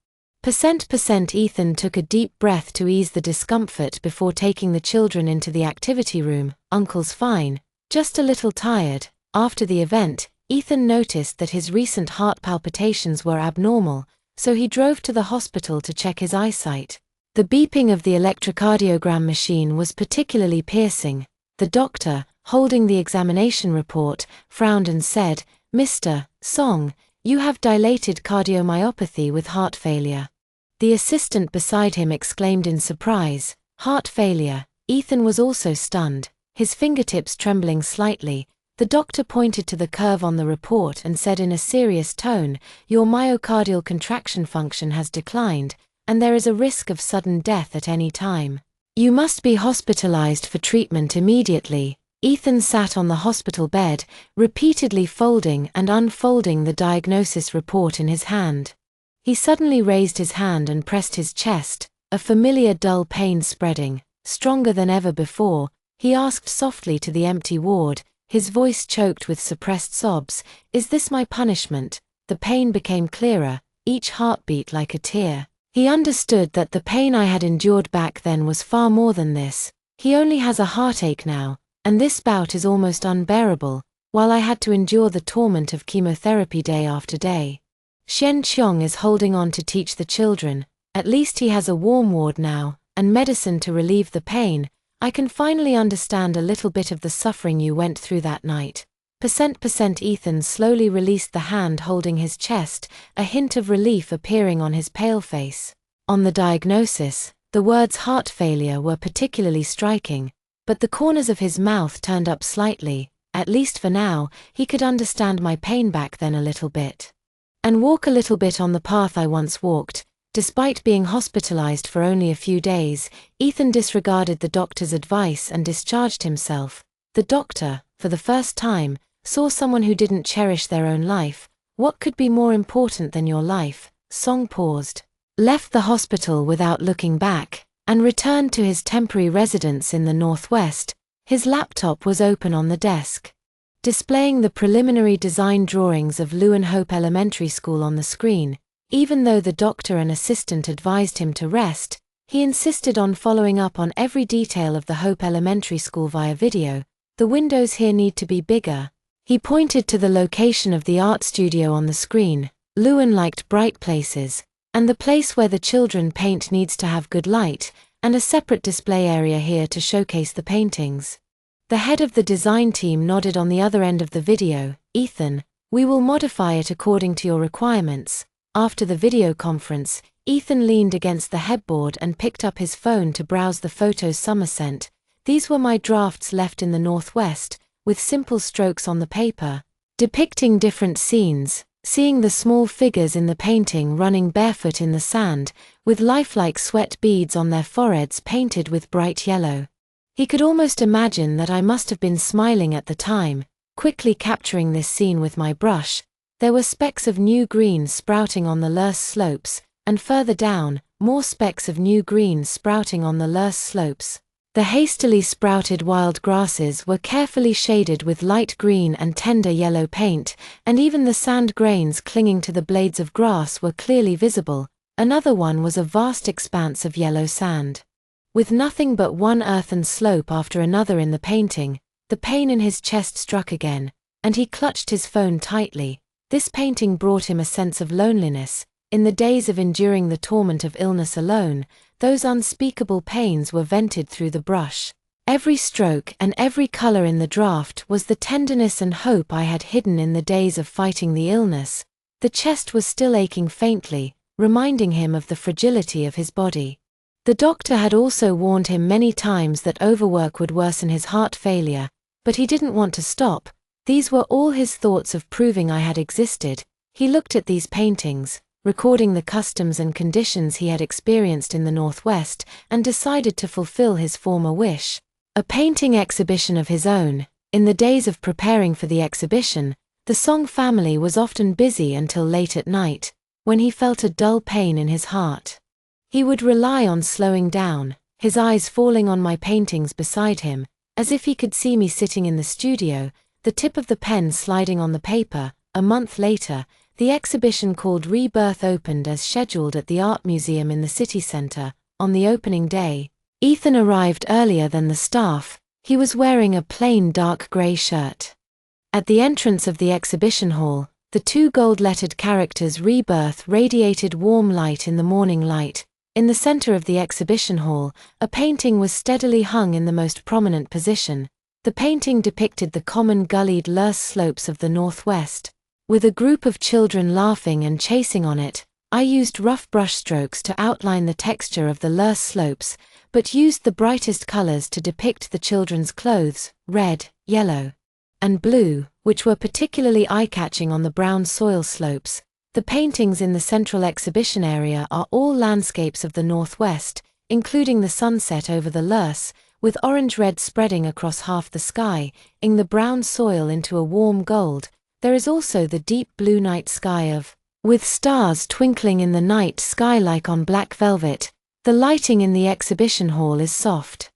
Ethan took a deep breath to ease the discomfort before taking the children into the activity room. "Uncle's fine, just a little tired." After the event, Ethan noticed that his recent heart palpitations were abnormal, so he drove to the hospital to check his eyesight. The beeping of the electrocardiogram machine was particularly piercing. The doctor, holding the examination report, frowned and said, "Mr. Song, you have dilated cardiomyopathy with heart failure." The assistant beside him exclaimed in surprise, "Heart failure?" Ethan was also stunned, his fingertips trembling slightly. The doctor pointed to the curve on the report and said in a serious tone, "Your myocardial contraction function has declined, and there is a risk of sudden death at any time. You must be hospitalized for treatment immediately." Ethan sat on the hospital bed, repeatedly folding and unfolding the diagnosis report in his hand. He suddenly raised his hand and pressed his chest, a familiar dull pain spreading, stronger than ever before. He asked softly to the empty ward, his voice choked with suppressed sobs, "Is this my punishment?" The pain became clearer, each heartbeat like a tear. He understood that the pain I had endured back then was far more than this. He only has a heartache now, and this bout is almost unbearable, while I had to endure the torment of chemotherapy day after day. Shin-chan is holding on to teach the children. At least he has a warm ward now, and medicine to relieve the pain. I can finally understand a little bit of the suffering you went through that night. Ethan slowly released the hand holding his chest, a hint of relief appearing on his pale face. On the diagnosis, the words heart failure were particularly striking, but the corners of his mouth turned up slightly. At least for now, he could understand my pain back then a little bit. And walk a little bit on the path I once walked. Despite being hospitalized for only a few days, Ethan disregarded the doctor's advice and discharged himself. The doctor, for the first time, saw someone who didn't cherish their own life. "What could be more important than your life?" Song paused, left the hospital without looking back, and returned to his temporary residence in the Northwest. His laptop was open on the desk, displaying the preliminary design drawings of Lewin Hope Elementary School on the screen. Even though the doctor and assistant advised him to rest, he insisted on following up on every detail of the Hope Elementary School via video. "The windows here need to be bigger." He pointed to the location of the art studio on the screen. Lewin liked bright places, and the place where the children paint needs to have good light, and a separate display area here to showcase the paintings. The head of the design team nodded on the other end of the video. Ethan, we will modify it according to your requirements. After the video conference, Ethan leaned against the headboard and picked up his phone to browse the photos Summer sent. These were my drafts left in the Northwest, with simple strokes on the paper, depicting different scenes, seeing the small figures in the painting running barefoot in the sand, with lifelike sweat beads on their foreheads painted with bright yellow. He could almost imagine that I must have been smiling at the time, quickly capturing this scene with my brush. There were specks of new green sprouting on the Lurs slopes, and further down, more specks of new green sprouting on the Lurs slopes. The hastily sprouted wild grasses were carefully shaded with light green and tender yellow paint, and even the sand grains clinging to the blades of grass were clearly visible. Another one was a vast expanse of yellow sand. With nothing but one earthen slope after another in the painting, the pain in his chest struck again, and he clutched his phone tightly. This painting brought him a sense of loneliness. In the days of enduring the torment of illness alone, those unspeakable pains were vented through the brush. Every stroke and every color in the draft was the tenderness and hope I had hidden in the days of fighting the illness. The chest was still aching faintly, reminding him of the fragility of his body. The doctor had also warned him many times that overwork would worsen his heart failure, but he didn't want to stop. These were all his thoughts of proving I had existed. He looked at these paintings, recording the customs and conditions he had experienced in the Northwest, and decided to fulfill his former wish. A painting exhibition of his own. In the days of preparing for the exhibition, the Song family was often busy until late at night, when he felt a dull pain in his heart. He would rely on slowing down, his eyes falling on my paintings beside him, as if he could see me sitting in the studio, the tip of the pen sliding on the paper. A month later, the exhibition called Rebirth opened as scheduled at the Art Museum in the city center. On the opening day, Ethan arrived earlier than the staff. He was wearing a plain dark gray shirt. At the entrance of the exhibition hall, the two gold-lettered characters Rebirth radiated warm light in the morning light. In the center of the exhibition hall, a painting was steadily hung in the most prominent position. The painting depicted the common gullied Lurs slopes of the Northwest. With a group of children laughing and chasing on it, I used rough brushstrokes to outline the texture of the Lurs slopes, but used the brightest colors to depict the children's clothes, red, yellow, and blue, which were particularly eye-catching on the brown soil slopes. The paintings in the central exhibition area are all landscapes of the Northwest, including the sunset over the Lurs, with orange-red spreading across half the sky, ing the brown soil into a warm gold. There is also the deep blue night sky with stars twinkling in the night sky like on black velvet. The lighting in the exhibition hall is soft,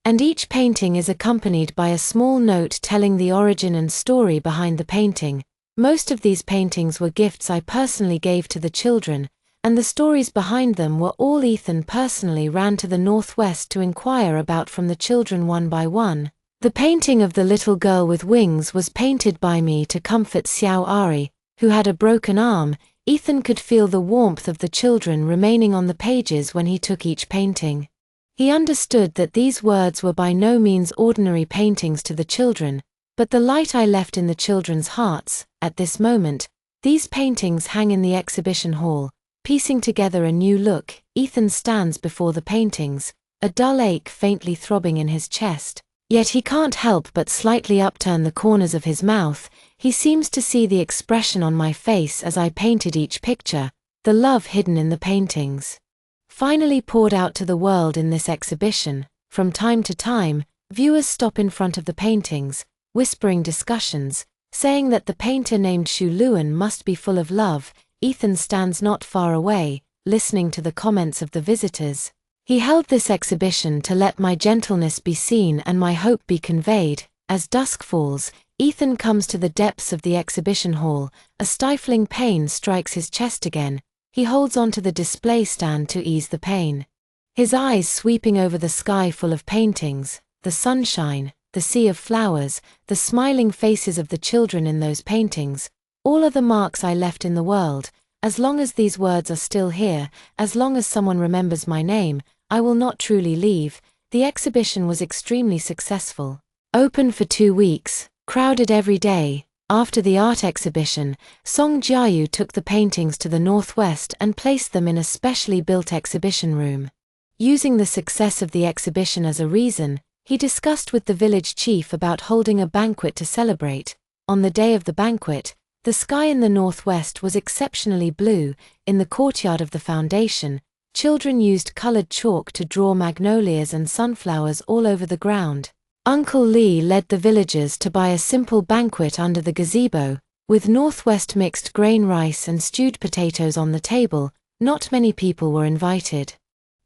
and each painting is accompanied by a small note telling the origin and story behind the painting. Most of these paintings were gifts I personally gave to the children, and the stories behind them were all Ethan personally ran to the Northwest to inquire about from the children one by one. The painting of the little girl with wings was painted by me to comfort Xiao Ari, who had a broken arm. Ethan could feel the warmth of the children remaining on the pages when he took each painting. He understood that these words were by no means ordinary paintings to the children, but the light I left in the children's hearts. At this moment, these paintings hang in the exhibition hall, piecing together a new look. Ethan stands before the paintings, a dull ache faintly throbbing in his chest. Yet he can't help but slightly upturn the corners of his mouth. He seems to see the expression on my face as I painted each picture, the love hidden in the paintings, finally poured out to the world in this exhibition. From time to time, viewers stop in front of the paintings, whispering discussions, saying that the painter named Shu Luan must be full of love. Ethan stands not far away, listening to the comments of the visitors. He held this exhibition to let my gentleness be seen and my hope be conveyed. As dusk falls, Ethan comes to the depths of the exhibition hall. A stifling pain strikes his chest again. He holds onto the display stand to ease the pain. His eyes sweeping over the sky full of paintings, the sunshine, the sea of flowers, the smiling faces of the children in those paintings, all are the marks I left in the world. As long as these words are still here, as long as someone remembers my name, I will not truly leave. The exhibition was extremely successful. Open for 2 weeks, crowded every day. After the art exhibition, Song Jiayu took the paintings to the northwest and placed them in a specially built exhibition room. Using the success of the exhibition as a reason, he discussed with the village chief about holding a banquet to celebrate. On the day of the banquet, the sky in the northwest was exceptionally blue. In the courtyard of the foundation, children used colored chalk to draw magnolias and sunflowers all over the ground. Uncle Lee led the villagers to buy a simple banquet under the gazebo, with northwest mixed grain rice and stewed potatoes on the table. Not many people were invited.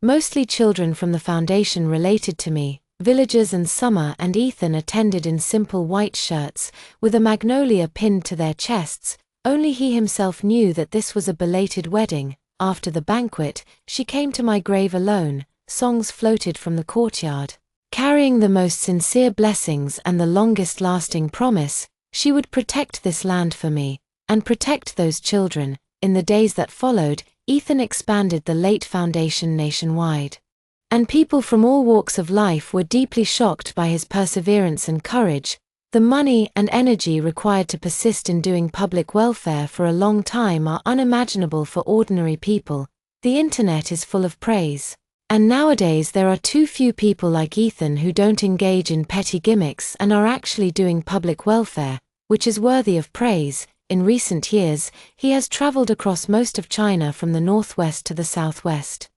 Mostly children from the foundation related to me. Villagers and Summer and Ethan attended in simple white shirts, with a magnolia pinned to their chests. Only he himself knew that this was a belated wedding. After the banquet, she came to my grave alone. Songs floated from the courtyard, carrying the most sincere blessings and the longest-lasting promise. She would protect this land for me, and protect those children. In the days that followed, Ethan expanded the late foundation nationwide. And people from all walks of life were deeply shocked by his perseverance and courage. The money and energy required to persist in doing public welfare for a long time are unimaginable for ordinary people. The internet is full of praise. And nowadays there are too few people like Ethan who don't engage in petty gimmicks and are actually doing public welfare, which is worthy of praise. In recent years, he has traveled across most of China from the northwest to the southwest,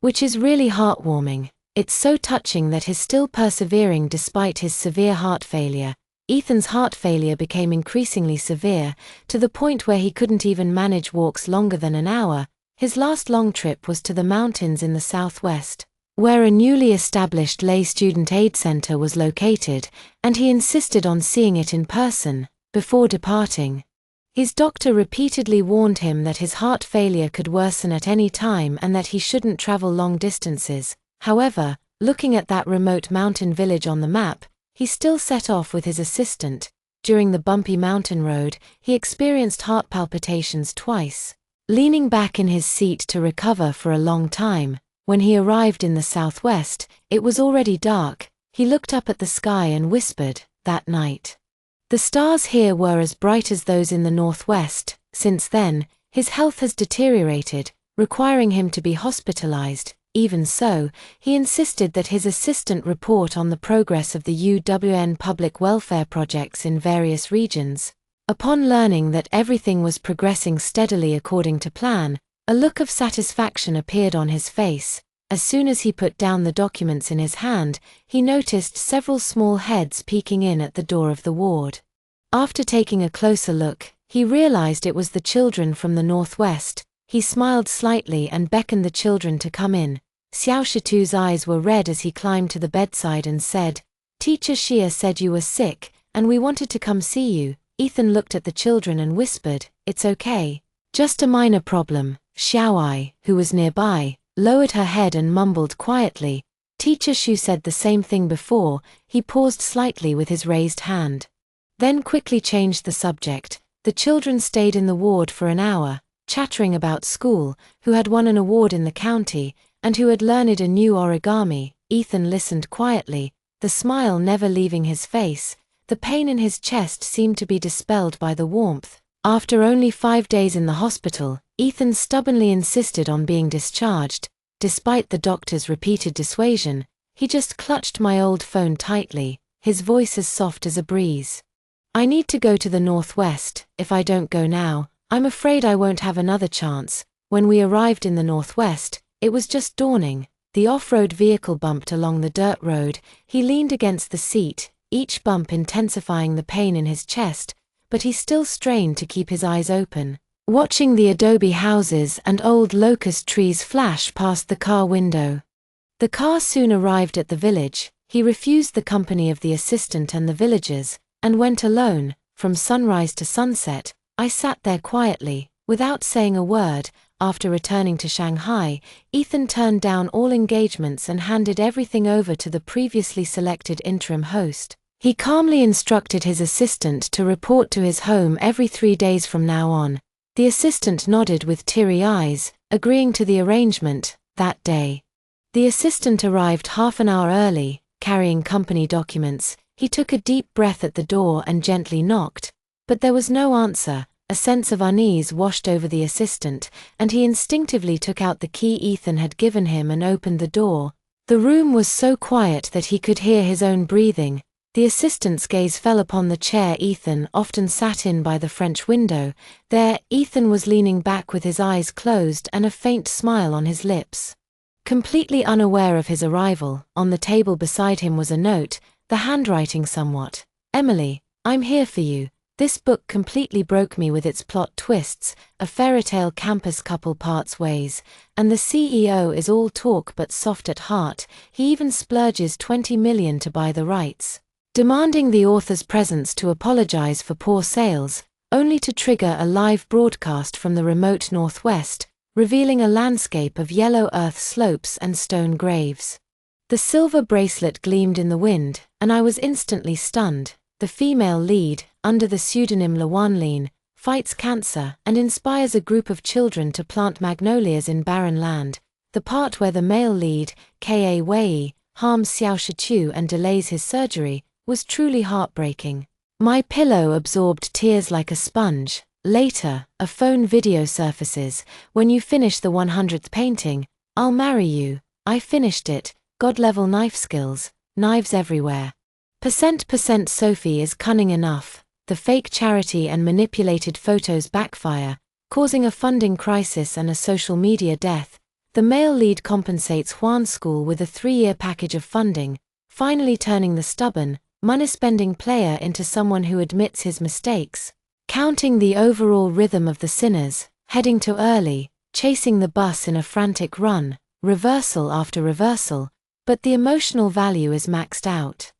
which is really heartwarming. It's so touching that he's still persevering despite his severe heart failure. Ethan's heart failure became increasingly severe, to the point where he couldn't even manage walks longer than an hour. His last long trip was to the mountains in the southwest, where a newly established lay student aid center was located, and he insisted on seeing it in person before departing. His doctor repeatedly warned him that his heart failure could worsen at any time and that he shouldn't travel long distances. However, looking at that remote mountain village on the map, he still set off with his assistant. During the bumpy mountain road, he experienced heart palpitations twice. Leaning back in his seat to recover for a long time, when he arrived in the southwest, it was already dark. He looked up at the sky and whispered, "That night. The stars here were as bright as those in the northwest." Since then, his health has deteriorated, requiring him to be hospitalized. Even so, he insisted that his assistant report on the progress of the UN public welfare projects in various regions. Upon learning that everything was progressing steadily according to plan, a look of satisfaction appeared on his face. As soon as he put down the documents in his hand, he noticed several small heads peeking in at the door of the ward. After taking a closer look, he realized it was the children from the northwest. He smiled slightly and beckoned the children to come in. Xiao Shitu's eyes were red as he climbed to the bedside and said, "Teacher Xia said you were sick, and we wanted to come see you." Ethan looked at the children and whispered, "It's okay. Just a minor problem." Xiaoai, who was nearby, lowered her head and mumbled quietly. Teacher Xu said the same thing before. He paused slightly with his raised hand, then quickly changed the subject. The children stayed in the ward for an hour, chattering about school, who had won an award in the county, and who had learned a new origami. Ethan listened quietly, the smile never leaving his face. The pain in his chest seemed to be dispelled by the warmth. After only 5 days in the hospital, Ethan stubbornly insisted on being discharged. Despite the doctor's repeated dissuasion, he just clutched my old phone tightly, his voice as soft as a breeze. "I need to go to the northwest. If I don't go now, I'm afraid I won't have another chance." When we arrived in the northwest, it was just dawning. The off-road vehicle bumped along the dirt road. He leaned against the seat, each bump intensifying the pain in his chest, but he still strained to keep his eyes open, watching the adobe houses and old locust trees flash past the car window. The car soon arrived at the village. He refused the company of the assistant and the villagers, and went alone. From sunrise to sunset, I sat there quietly, without saying a word. After returning to Shanghai, Ethan turned down all engagements and handed everything over to the previously selected interim host. He calmly instructed his assistant to report to his home every 3 days from now on. The assistant nodded with teary eyes, agreeing to the arrangement. That day, the assistant arrived half an hour early, carrying company documents. He took a deep breath at the door and gently knocked, but there was no answer. A sense of unease washed over the assistant, and he instinctively took out the key Ethan had given him and opened the door. The room was so quiet that he could hear his own breathing. The assistant's gaze fell upon the chair Ethan often sat in by the French window. There, Ethan was leaning back with his eyes closed and a faint smile on his lips. Completely unaware of his arrival, on the table beside him was a note, the handwriting somewhat. "Emily, I'm here for you. This book completely broke me with its plot twists, a fairytale campus couple parts ways, and the CEO is all talk but soft at heart. He even splurges 20 million to buy the rights, demanding the author's presence to apologize for poor sales, only to trigger a live broadcast from the remote northwest, revealing a landscape of yellow earth slopes and stone graves." The silver bracelet gleamed in the wind, and I was instantly stunned. The female lead, under the pseudonym Lawanline, fights cancer and inspires a group of children to plant magnolias in barren land. The part where the male lead, Ka Wei, harms Xiao Shichu and delays his surgery, was truly heartbreaking. My pillow absorbed tears like a sponge. Later, a phone video surfaces. "When you finish the 100th painting, I'll marry you." I finished it. God-level knife skills, knives everywhere. Percent Sophie is cunning enough. The fake charity and manipulated photos backfire, causing a funding crisis and a social media death. The male lead compensates Juan's school with a 3-year package of funding, finally turning the stubborn, money-spending player into someone who admits his mistakes. Counting the overall rhythm of the sinners, heading too early, chasing the bus in a frantic run, reversal after reversal, but the emotional value is maxed out.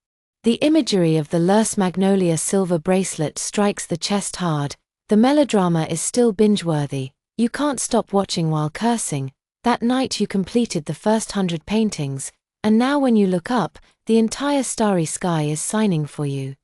The imagery of the Lurs Magnolia silver bracelet strikes the chest hard. The melodrama is still binge-worthy. You can't stop watching while cursing. That night you completed the first 100 paintings, and now when you look up, the entire starry sky is signing for you.